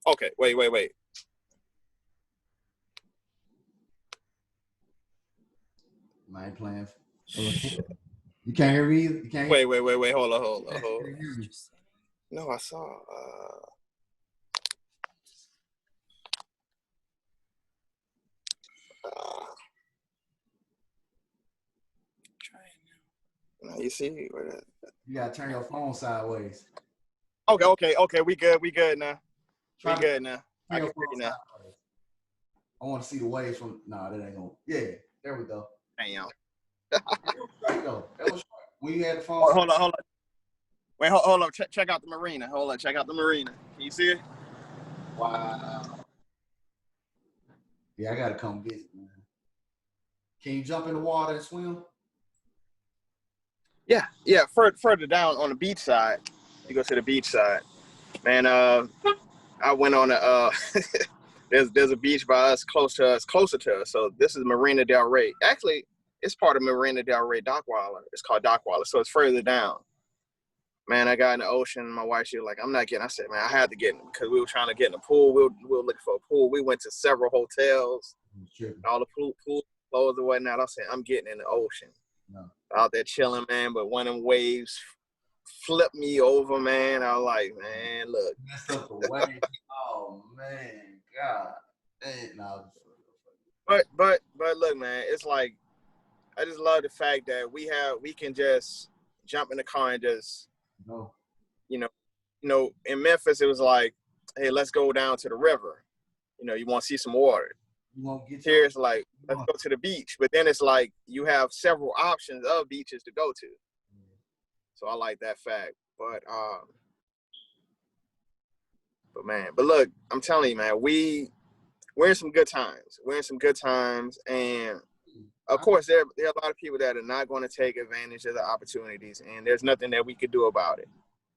Okay, wait. I ain't playing. You can't hear me either? You can't hear Wait. Hold on. You can't hear me. No, I saw. Now you see. You gotta turn your phone sideways. Okay. We good now. Try We to good now. turn I your can hear you phone now. sideways. I want to see the waves from. Nah, that ain't gonna. Yeah, there we go. Damn. Right though. That was right. When you had the phone. Hold on. Wait, hold on. Check out the marina. Hold on. Check out the marina. Can you see it? Wow. Yeah, I gotta come visit, man. Can you jump in the water and swim? Yeah. Further down on the beach side. You go to the beach side. Man, I went on a there's a beach by us closer to us. So this is Marina Del Rey. Actually, it's part of Marina Del Rey Dockweiler. It's called Dockweiler. So it's further down. Man, I got in the ocean. My wife, she was like, I'm not getting. I said, man, I had to get in because we were trying to get in the pool. We were looking for a pool. We went to several hotels. Sure. All the pool closed and whatnot. I said, I'm getting in the ocean. No. Out there chilling, man. But one of them waves flipped me over, man. I was like, man, look. Messed up the wave. Oh man, God. Dang, no. But look, man, it's like I just love the fact that we can just jump in the car and just No. you know, in Memphis it was like, hey, let's go down to the river. You want to see some water. You won't get Here it's like, let's go to the beach. But then it's like you have several options of beaches to go to. So I like that fact. But look, I'm telling you, man, we're in some good times. We're in some good times. And of course, there are a lot of people that are not going to take advantage of the opportunities, and there's nothing that we could do about it.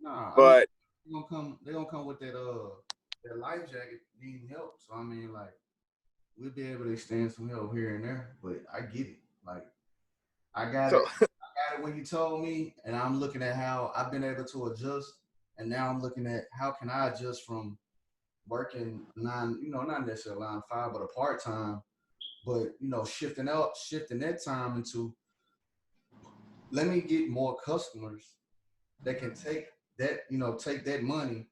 Nah, but they're gonna come with that life jacket needing help. So I mean, like, we'll be able to extend some help here and there. But I get it. Like, I got it when you told me, and I'm looking at how I've been able to adjust, and now I'm looking at how can I adjust from working not necessarily 9 to 5, but a part time, but shifting that time into, let me get more customers that can take that money,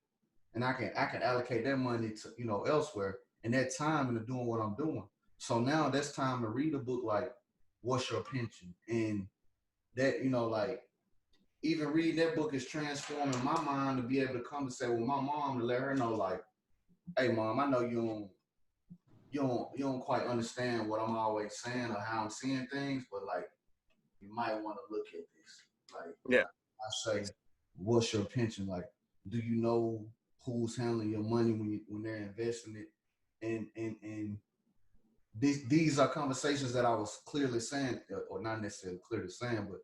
and I can allocate that money to elsewhere, and that time into doing what I'm doing. So now that's time to read a book like What's Your Pension, and that like, even reading that book is transforming my mind to be able to come and say with my mom, to let her know, like, hey mom, I know you don't quite understand what I'm always saying or how I'm seeing things, but like, you might want to look at this. Like, yeah, I say, what's your pension? Like, do you know who's handling your money when they're investing it? And these are conversations that I was clearly saying, or not necessarily clearly saying, but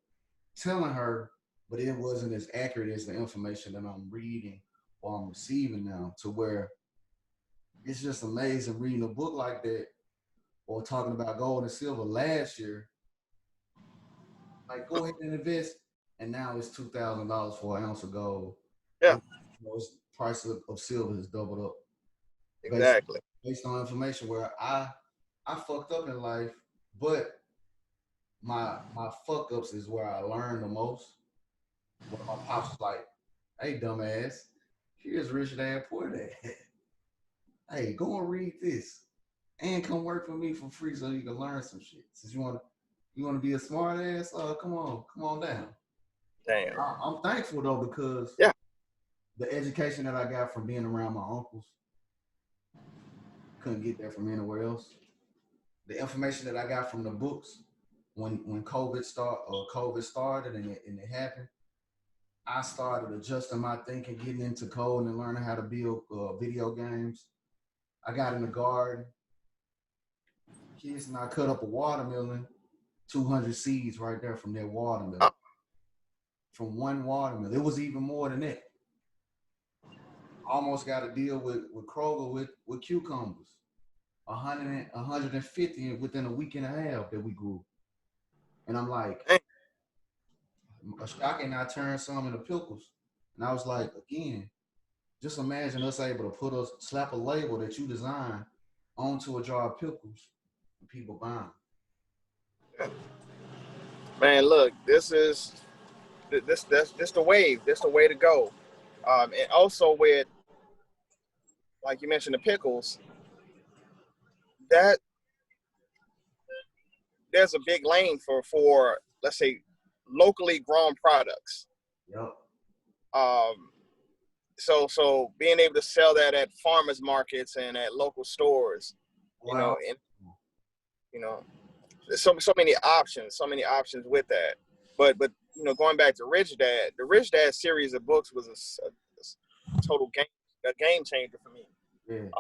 telling her, but it wasn't as accurate as the information that I'm reading or I'm receiving now, to where it's just amazing reading a book like that, or talking about gold and silver last year. Like, go ahead and invest, and now it's $2,000 for an ounce of gold. yeah, Its price of silver has doubled up. exactly. Based on information where I fucked up in life, but my fuck ups is where I learned the most. Where my pops was like, "Hey, dumbass, here's Rich Dad Poor Dad. Hey, go and read this, and come work for me for free so you can learn some shit. Since you want to be a smart ass, come on down." Damn. I'm thankful though, because Yeah, the education that I got from being around my uncles, couldn't get that from anywhere else. The information that I got from the books when COVID started and it happened, I started adjusting my thinking, getting into code and learning how to build video games. I got in the garden. Kids and I cut up a watermelon, 200 seeds right there from that watermelon. From one watermelon. It was even more than that. Almost got a deal with Kroger with cucumbers. 150 within a week and a half that we grew. And I'm like, Ashaki and I turned some into pickles. And I was like, again, just imagine us able to slap a label that you designed onto a jar of pickles and people buying. Man, look, this the wave. This the way to go. And also with, like you mentioned, the pickles, that there's a big lane for let's say locally grown products. Yep. So being able to sell that at farmers markets and at local stores, Wow. There's so many options with that. But going back to Rich Dad, the Rich Dad series of books was a total game changer for me. Yeah.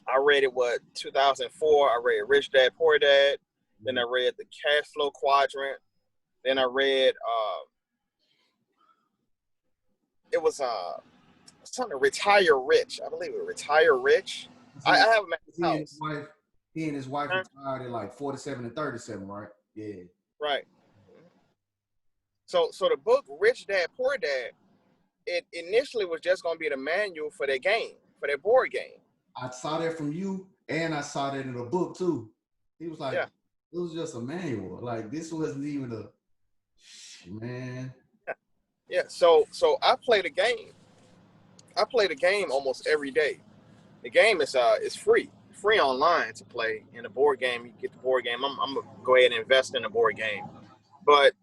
I read it 2004. I read Rich Dad Poor Dad. Then I read the Cash Flow Quadrant. Then I read it was something Retire Rich. I believe it was Retire Rich. I have him at his house. He and his wife retired at like 47 and 37, right? Yeah. Right. So the book Rich Dad Poor Dad, it initially was just going to be the manual for their game, for their board game. I saw that from you, and I saw that in a book too. He was like, It was just a manual. Like, this wasn't even man. Yeah. So I play the game. I play the game almost every day. The game is free online to play. In a board game, you get the board game. I'm gonna go ahead and invest in a board game, but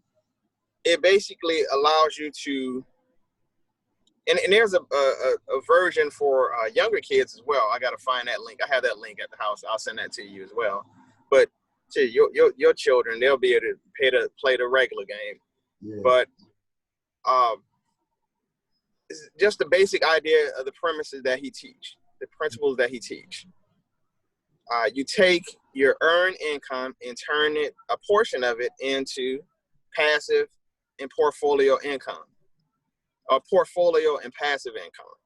it basically allows you to. And there's a version for younger kids as well. I got to find that link. I have that link at the house. I'll send that to you as well. But to your children, they'll be able to play the regular game. Yeah. But it's just the basic idea of the premises that he teach, the principles that he teach. You take your earned income and turn a portion of it into passive and portfolio income. Portfolio and passive income.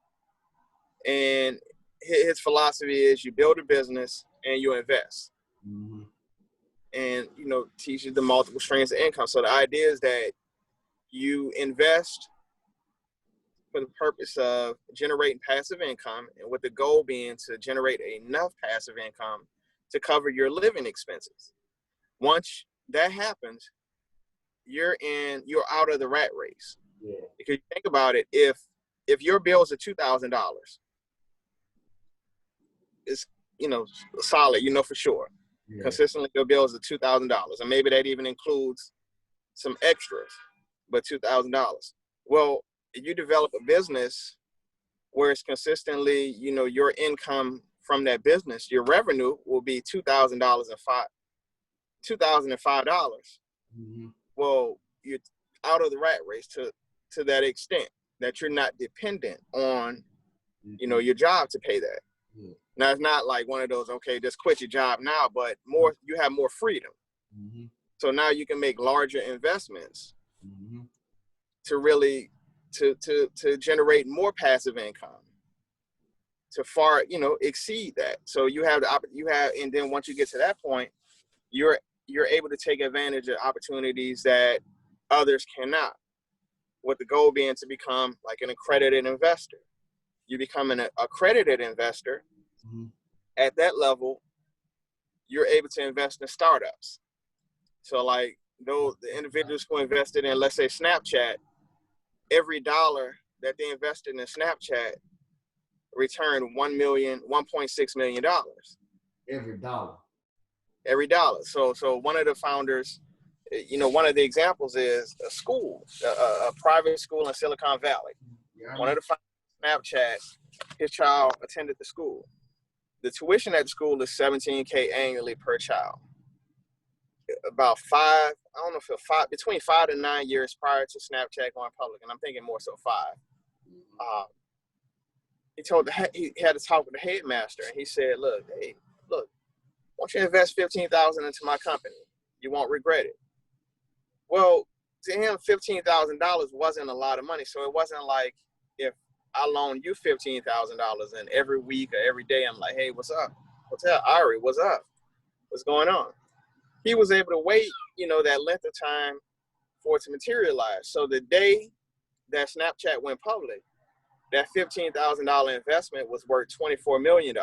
And his philosophy is you build a business and you invest. Mm-hmm. And, teaches the multiple streams of income. So the idea is that you invest for the purpose of generating passive income, and with the goal being to generate enough passive income to cover your living expenses. Once that happens, you're out of the rat race. Yeah. Because you think about it, if your bills are $2,000, it's solid, for sure. Yeah. Consistently, your bills are $2,000, and maybe that even includes some extras, but $2,000. Well, if you develop a business where it's consistently, your income from that business, your revenue will be $2,005. Mm-hmm. Well, you're out of the rat race to that extent that you're not dependent on, your job to pay that. Yeah. Now, it's not like one of those, okay, just quit your job now, but you have more freedom. Mm-hmm. So now you can make larger investments mm-hmm. to really, to generate more passive income, to far, exceed that. So you have, and then once you get to that point, you're able to take advantage of opportunities that others cannot, with the goal being to become like an accredited investor. You become an accredited investor. Mm-hmm. At that level, you're able to invest in startups. So like the individuals who invested in, let's say, Snapchat, every dollar that they invested in Snapchat returned $1.6 million. Every dollar. So one of the founders, one of the examples is a school, a private school in Silicon Valley. Yeah, One of the Snapchat, his child attended the school. The tuition at the school is $17K annually per child. About between 5 to 9 years prior to Snapchat going public, and I'm thinking more so 5. He had to talk with the headmaster, and he said, look, why don't you invest $15,000 into my company? You won't regret it. Well, to him, $15,000 wasn't a lot of money. So it wasn't like if I loan you $15,000 and every week or every day I'm like, hey, what's up? What's up, Ari? What's up? What's going on? He was able to wait, that length of time for it to materialize. So the day that Snapchat went public, that $15,000 investment was worth $24 million.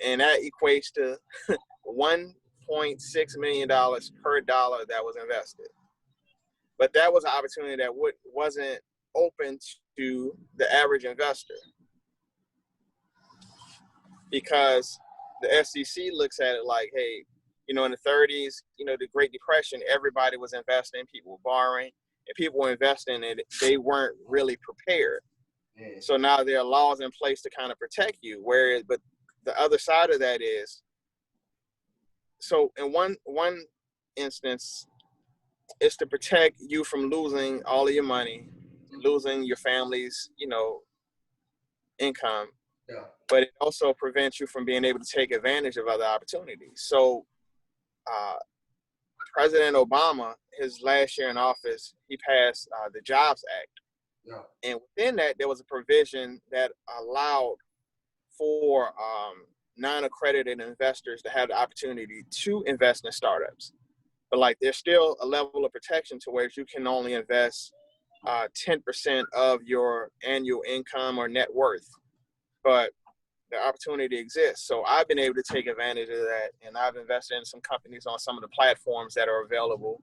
And that equates to $1.6 million per dollar that was invested. But that was an opportunity that wasn't open to the average investor, because the SEC looks at it like, hey, in the 30s, the Great Depression, everybody was investing, people were borrowing, and people were investing, and they weren't really prepared. Yeah. So now there are laws in place to kind of protect you. But the other side of that is, so in one instance, it's to protect you from losing all of your money, losing your family's, income. Yeah. But it also prevents you from being able to take advantage of other opportunities. So President Obama, his last year in office, he passed the Jobs Act. Yeah. And within that, there was a provision that allowed for non-accredited investors to have the opportunity to invest in startups. But there's still a level of protection to where you can only invest 10% of your annual income or net worth. But the opportunity exists. So I've been able to take advantage of that, and I've invested in some companies on some of the platforms that are available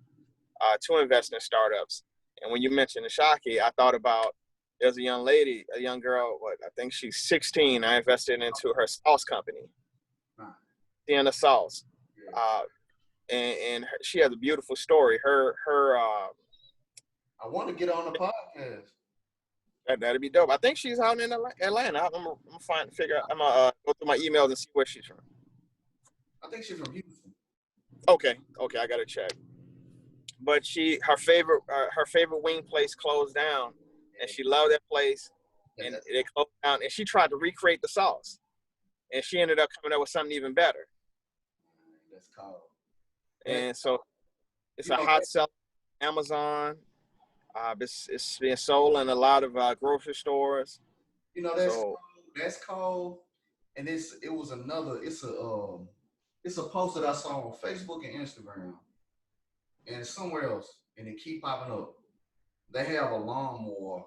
to invest in startups. And when you mentioned Ashaki, I thought about, there's a young girl, I think she's 16. I invested into her sauce company, Sienna Sauce. And she has a beautiful story. I want to get on the podcast. That'd be dope. I think she's out in Atlanta. I'm gonna figure out. I'm gonna go through my emails and see where she's from. I think she's from Houston. Okay, I gotta check. But her favorite wing place closed down, and she loved that place, and it closed down. And she tried to recreate the sauce, and she ended up coming up with something even better. That's cool. And so it's a hot seller on Amazon. It's being sold in a lot of grocery stores. That's cold. And it's a post that I saw on Facebook and Instagram and somewhere else, and it keep popping up. They have a lawnmower.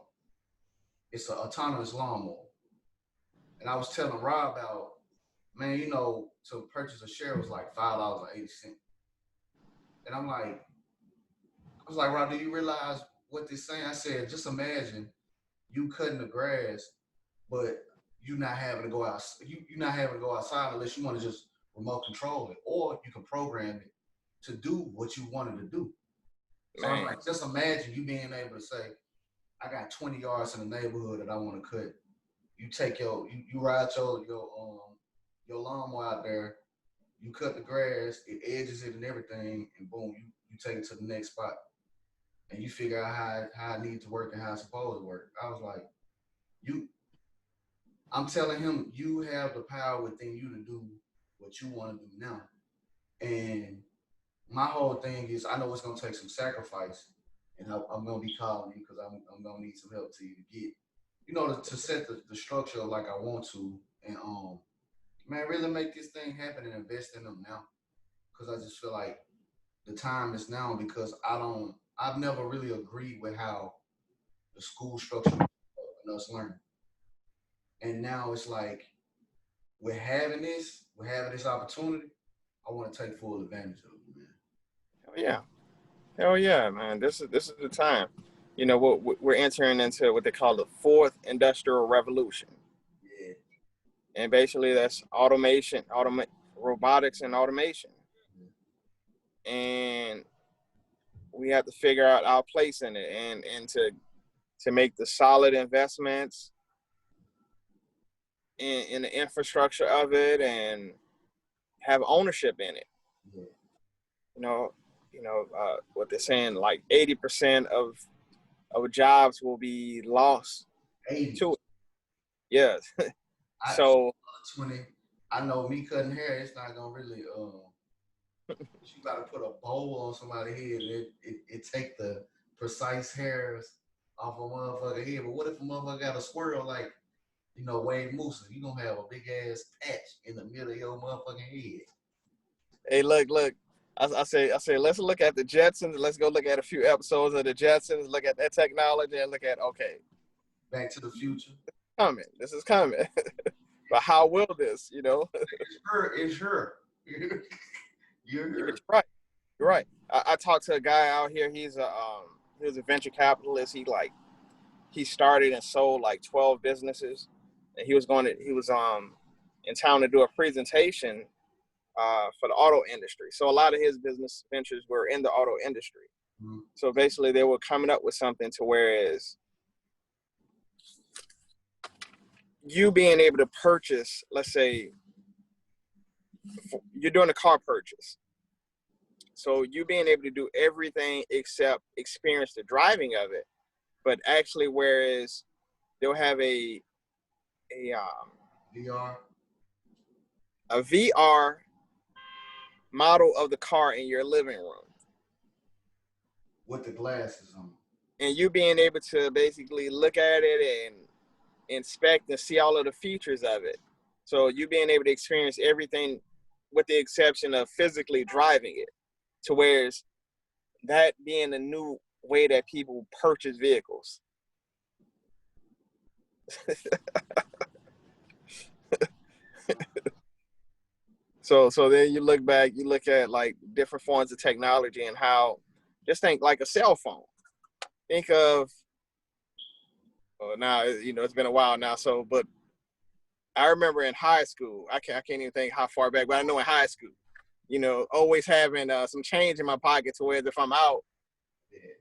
It's an autonomous lawnmower. And I was telling Rob about, man, to purchase a share was like $5.80. And I was like, Rob, do you realize what they're saying? I said, just imagine you cutting the grass, but you're not having to go out. You're not having to go outside unless you want to just remote control it, or you can program it to do what you wanted to do. So I was like, just imagine you being able to say, I got 20 yards in the neighborhood that I want to cut. You take you ride your lawnmower out there, you cut the grass, it edges it and everything, and boom, you take it to the next spot. And you figure out how it needs to work and how it's supposed to work. I was like, I'm telling him, you have the power within you to do what you want to do now. And my whole thing is, I know it's going to take some sacrifice, and I'm going to be calling you because I'm going to need some help to you to get, to set the structure like I want to, and man, really make this thing happen and invest in them now. Because I just feel like the time is now, because I've never really agreed with how the school structure and us learning. And now it's like, we're having this opportunity, I want to take full advantage of it, man. Hell yeah, man. This is the time. We're entering into what they call the fourth industrial revolution. Yeah. And basically that's automation, robotics and automation. Yeah. And we have to figure out our place in it, and to to make the solid investments in the infrastructure of it and have ownership in it. Yeah. What they're saying, like 80% of jobs will be lost 80. to it. Yes. I So 20. I know me cutting hair, it's not gonna really you gotta put a bowl on somebody's head. It take the precise hairs off a motherfucker head. But what if a motherfucker got a squirrel like, Wade Musa? You gonna have a big ass patch in the middle of your motherfucking head. hey, look. I say, let's look at the Jetsons. Let's go look at a few episodes of the Jetsons. Look at that technology and look at Back to the Future. This is coming. But how will this? It's her. You're Right. You're right. I talked to a guy out here. He was a venture capitalist. He started and sold like 12 businesses, and he was in town to do a presentation for the auto industry. So a lot of his business ventures were in the auto industry. Mm-hmm. So basically, they were coming up with something to whereas you being able to purchase, let's say, you're doing a car purchase. So you being able to do everything except experience the driving of it, but actually, whereas they'll have a VR. a VR model of the car in your living room, With the glasses on. and you being able to basically look at it and inspect and see all of the features of it. So you being able to experience everything with the exception of physically driving it, to whereas that being a new way that people purchase vehicles. So then you look back, you look at like different forms of technology and how, just think like a cell phone. Think of, now, it's been a while now. So, but I remember in high school, I can't even think how far back, but I know in high school, always having some change in my pocket to where if I'm out,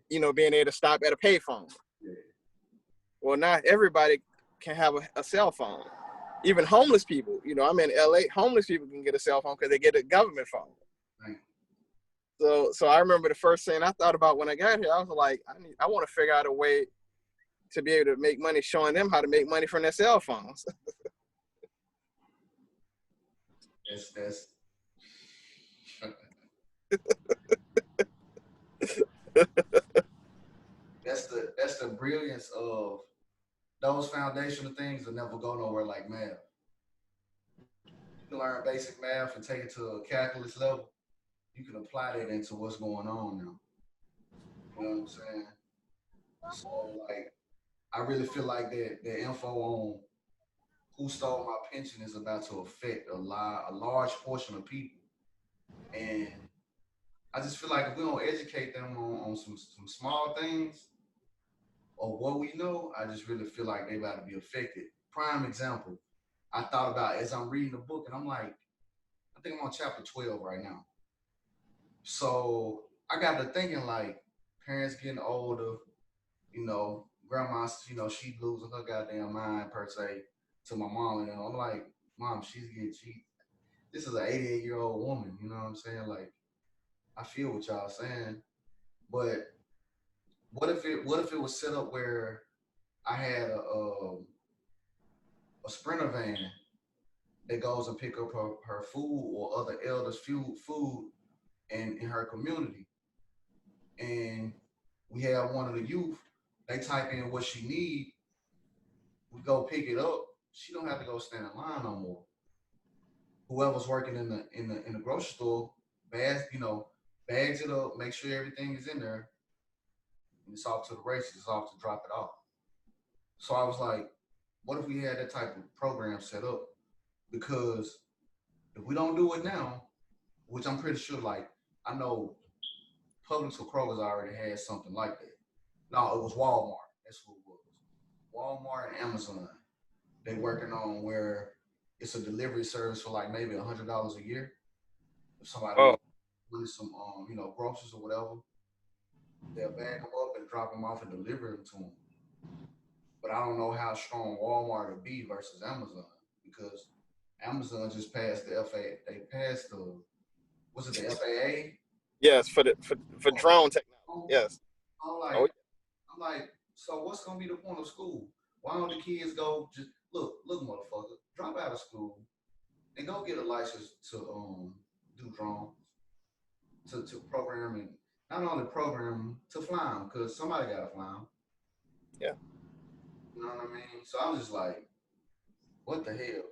being able to stop at a payphone. Yeah. Well, not everybody can have a cell phone. Even homeless people, I'm in LA, homeless people can get a cell phone because they get a government phone. Right. So I remember the first thing I thought about when I got here, I was like, I want to figure out a way to be able to make money showing them how to make money from their cell phones. That's that's the brilliance of those foundational things that never go nowhere like math. You can learn basic math and take it to a calculus level. You can apply that into what's going on now. You know what I'm saying? So like I really feel like that the info on who stole my pension is about to affect a large portion of people. And I just feel like if we don't educate them on some small things or what we know, I just really feel like they about to be affected. Prime example, I thought about as I'm reading the book, and I'm like, I think I'm on chapter 12 right now. So I got to thinking like parents getting older, grandma, she losing her goddamn mind per se to my mom, and I'm like, Mom, this is an 88-year-old woman, you know what I'm saying? Like, I feel what y'all saying, but what if it was set up where I had a sprinter van that goes and pick up her food or other elders' food in her community, and we have one of the youth. They type in what she need. We go pick it up. She don't have to go stand in line no more. Whoever's working in the grocery store, bags it up, make sure everything is in there, and it's off to the races. It's off to drop it off. So I was like, what if we had that type of program set up? Because if we don't do it now, which I'm pretty sure, like, I know Publix or Kroger's already had something like that. No, it was Walmart. That's who it was. Walmart and Amazon. They working on where it's a delivery service for like maybe $100 a year. If somebody wants some, groceries or whatever, they'll bag them up and drop them off and deliver them to them. but I don't know how strong Walmart will be versus Amazon because Amazon just passed the FAA. They passed the was it the FAA? Yes, for drone technology. Yes. I'm Oh, like, I'm like, so what's gonna be the point of school? Why don't the kids go just look, motherfucker, drop out of school and go get a license to do drones, to program and not only program 'em, to fly them because somebody gotta fly them. yeah. You know what I mean? So I'm just like, what the hell?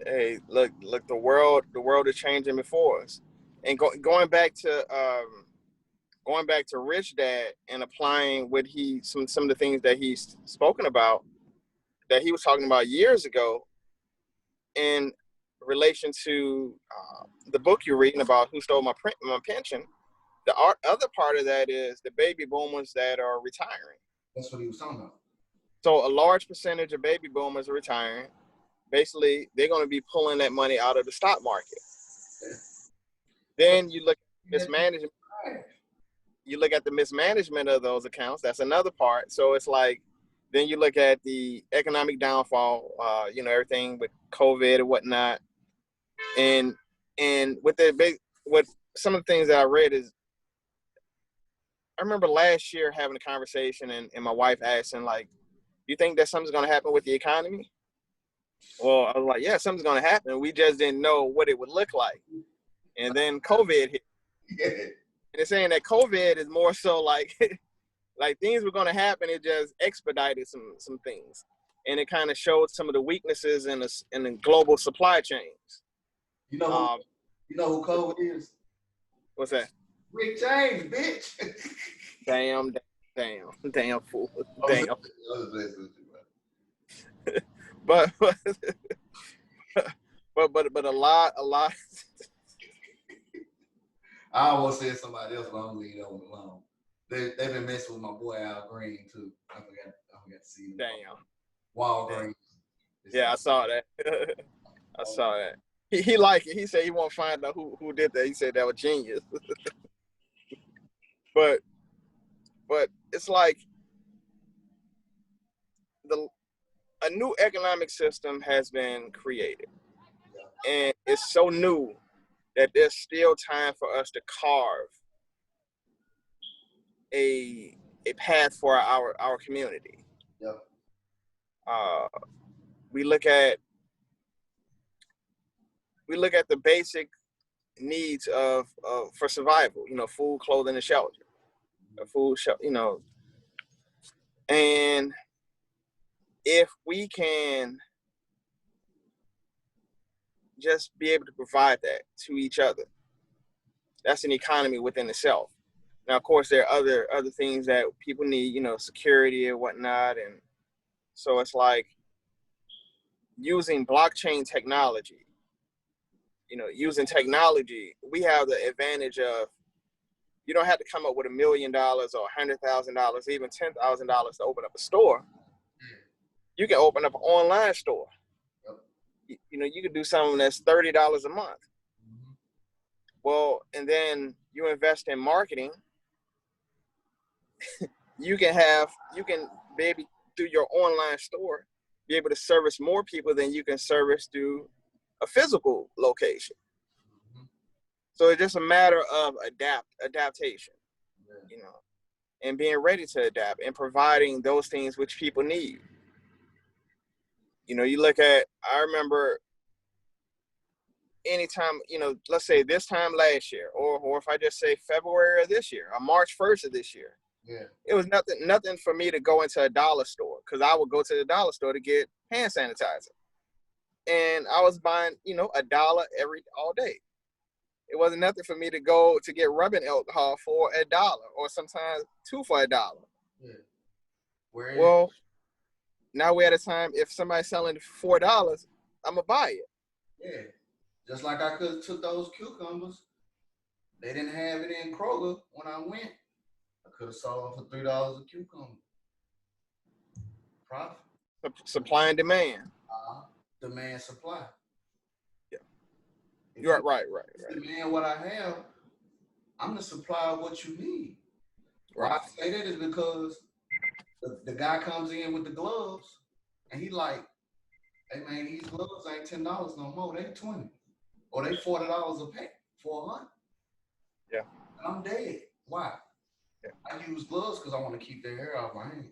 Hey, look, the world is changing before us, and going back to Rich Dad and applying what some of the things that he's spoken about that he was talking about years ago in relation to the book you're reading about who stole my pension. The other part of that is the baby boomers that are retiring. That's what he was talking about. So a large percentage of baby boomers are retiring. Basically, they're going to be pulling that money out of the stock market. Yeah. Then you look at mismanagement. You look at the mismanagement of those accounts. That's another part. So it's like, then you look at the economic downfall. Everything with COVID and whatnot, and with some of the things that I read is, I remember last year having a conversation and my wife asking like, "You think that something's going to happen with the economy?" Well, I was like, "Yeah, something's going to happen. We just didn't know what it would look like." And then COVID hit. Yeah. And they're saying that COVID is more so like like things were going to happen. It just expedited some things, and it kind of showed some of the weaknesses in the global supply chains. You know who COVID is? What's that? Rick James, bitch. Damn fool. Damn. But but a lot. I almost said somebody else, but I'm gonna leave that one alone. They've been messing with my boy Al Green too. I forgot to see him. Damn. Walgreens. Yeah, I saw that. I saw that. He liked it. He said he won't find out who did that. He said that was genius. but it's like a new economic system has been created, and it's so new that there's still time for us to carve a path for our community. Yeah. We look at the basic needs of for survival. Food, clothing, and shelter. And if we can just be able to provide that to each other, that's an economy within itself. Now, of course, there are other things that people need, security and whatnot. And so it's like using blockchain technology, we have the advantage of, you don't have to come up with $1 million or $100,000, even $10,000 to open up a store. You can open up an online store. You can do something that's $30 a month. Mm-hmm. Well, and then you invest in marketing. you can maybe through your online store be able to service more people than you can service through a physical location. Mm-hmm. So it's just a matter of adaptation, and being ready to adapt and providing those things which people need. You look at, I remember anytime, let's say this time last year, or if I just say February of this year, or March 1st of this year, yeah, it was nothing for me to go into a dollar store, because I would go to the dollar store to get hand sanitizer. And I was buying, $1 all day. It wasn't nothing for me to go to get rubbing alcohol for $1, or sometimes $2 for $1. Yeah. Well, now we're at a time, if somebody's selling $4, I'm gonna buy it. Yeah. Just like I could have took those cucumbers. They didn't have it in Kroger when I went. I could have sold them for $3 a cucumber. Profit. Supply and demand. Demand, supply. Yeah. You're right. Demand what I have, I'm the supply of what you need. Right. Why I say that is because the guy comes in with the gloves, and he like, hey man, these gloves ain't $10 no more. They 20, or they $40 a pack for 100. Yeah. And I'm dead. Why? Yeah. I use gloves because I want to keep their hair off my hand.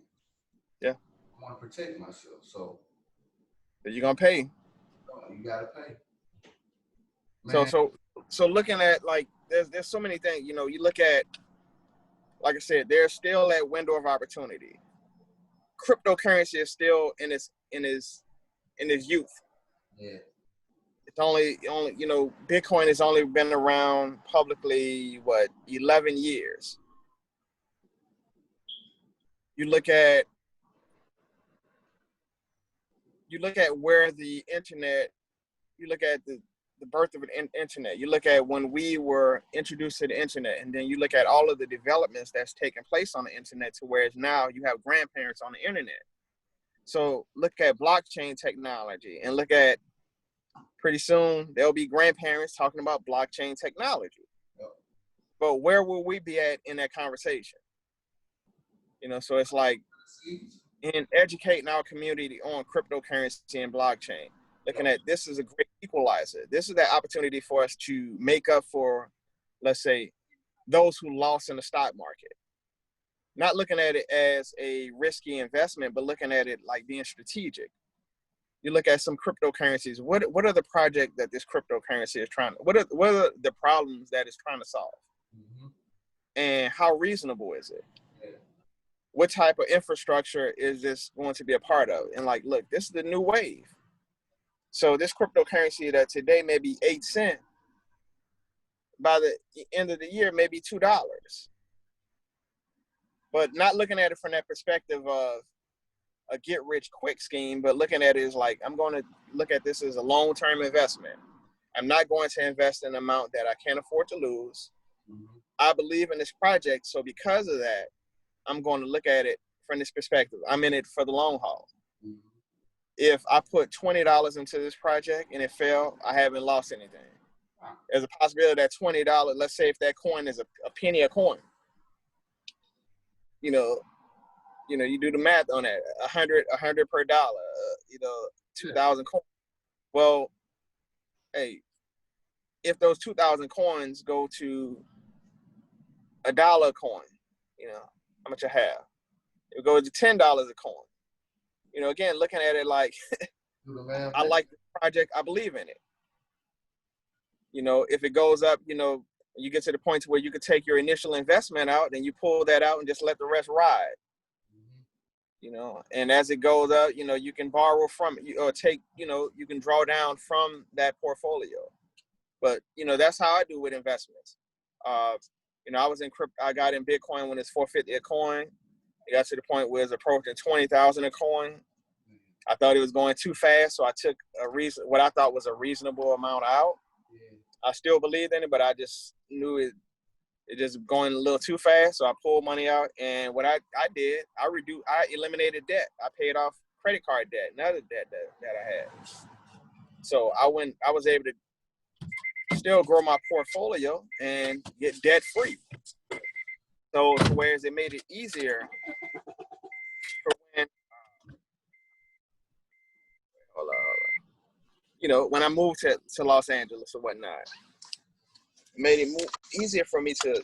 Yeah. I want to protect myself. So you're gonna pay. you gotta pay. Man. So looking at like there's so many things. You look at, like I said, there's still that window of opportunity. Cryptocurrency is still in its youth. Yeah. It's only Bitcoin has only been around publicly 11 years. You look at where the internet, you look at the birth of the internet, you look at when we were introduced to the internet, and then you look at all of the developments that's taken place on the internet to where it's now you have grandparents on the internet. So look at blockchain technology, and look at, pretty soon there'll be grandparents talking about blockchain technology. Yep. But where will we be at in that conversation? So it's like in educating our community on cryptocurrency and blockchain, looking at this is a great equalizer. This is that opportunity for us to make up for, let's say, those who lost in the stock market. Not looking at it as a risky investment, but looking at it like being strategic. You look at some cryptocurrencies. What are the projects that this cryptocurrency is trying to? What are the problems that it's trying to solve? Mm-hmm. And how reasonable is it? Yeah. What type of infrastructure is this going to be a part of? And like, look, this is the new wave. So this cryptocurrency that today may be 8 cents, by the end of the year may be $2. But not looking at it from that perspective of a get rich quick scheme, but looking at it as like, I'm going to look at this as a long-term investment. I'm not going to invest in an amount that I can't afford to lose. Mm-hmm. I believe in this project, so because of that, I'm going to look at it from this perspective. I'm in it for the long haul. Mm-hmm. If I put $20 into this project and it failed, I haven't lost anything. Wow. There's a possibility that $20, let's say if that coin is a penny a coin, you do the math on that, 100 per dollar, 2,000 coins. Well, hey, if those 2,000 coins go to $1 a coin, how much I have? It goes to $10 a coin. Again, looking at it like, I like the project, I believe in it. If it goes up, you get to the point where you could take your initial investment out and you pull that out and just let the rest ride. And as it goes up, you can borrow from it or take, you can draw down from that portfolio. But, that's how I do with investments. I was in crypto, I got in Bitcoin when it's $4.50 a coin. It got to the point where it's approaching 20,000 a coin. I thought it was going too fast, so I took what I thought was a reasonable amount out. I still believed in it, but I just knew it just going a little too fast, so I pulled money out. And what I did, I eliminated debt. I paid off credit card debt, another debt that I had. So I was able to still grow my portfolio and get debt free. So whereas it made it easier for when I moved to Los Angeles or whatnot, it made it easier for me to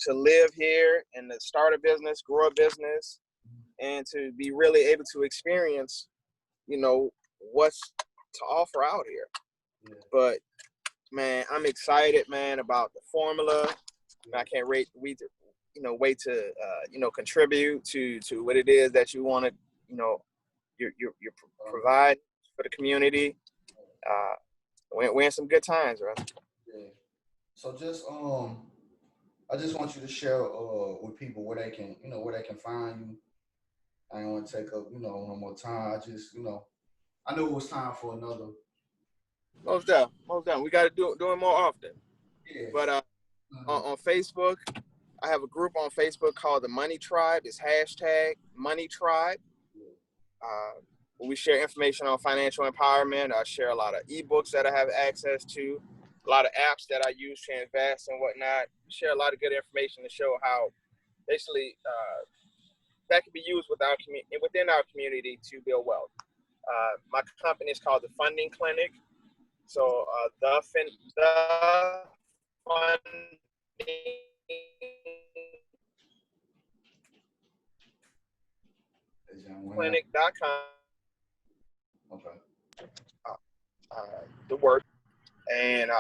live here and to start a business, grow a business, and to be really able to experience, what's to offer out here. Yeah. But man, I'm excited, man, about the formula. I can't wait to contribute to what it is that you want to, you provide for the community. We're in some good times, right? Yeah. So just I just want you to share with people where they can find you. I don't want to take up no more time. I just I knew it was time for another. Most definitely. We got to do it more often. Yeah. But on Facebook, I have a group on Facebook called the Money Tribe. It's #MoneyTribe. We share information on financial empowerment. I share a lot of ebooks that I have access to, a lot of apps that I use to invest and whatnot. We share a lot of good information to show how basically that can be used within our community to build wealth. My company is called the Funding Clinic. So the Funding Clinic.com. Okay. The work and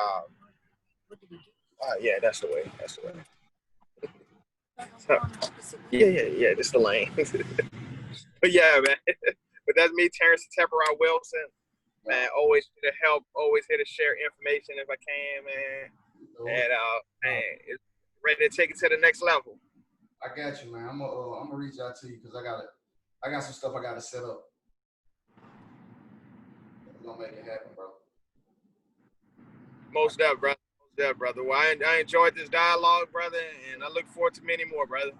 yeah, that's the way. That's the way. So, yeah. This is the lane. But yeah, man. But that's me, Terrence Tepperell Wilson. Man, always here to help, always here to share information if I can, man. And man, it's ready to take it to the next level. I got you, man. I'm gonna reach out to you because I got some stuff I gotta set up. We're gonna make it happen, bro. Most up, brother. Most up, brother. Well, I enjoyed this dialogue, brother, and I look forward to many more, brother.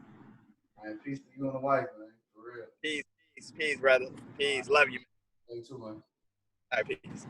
Man, peace to you and the wife, man. For real. Peace, brother. Peace. Love you. Thank you too, man. All right, peace.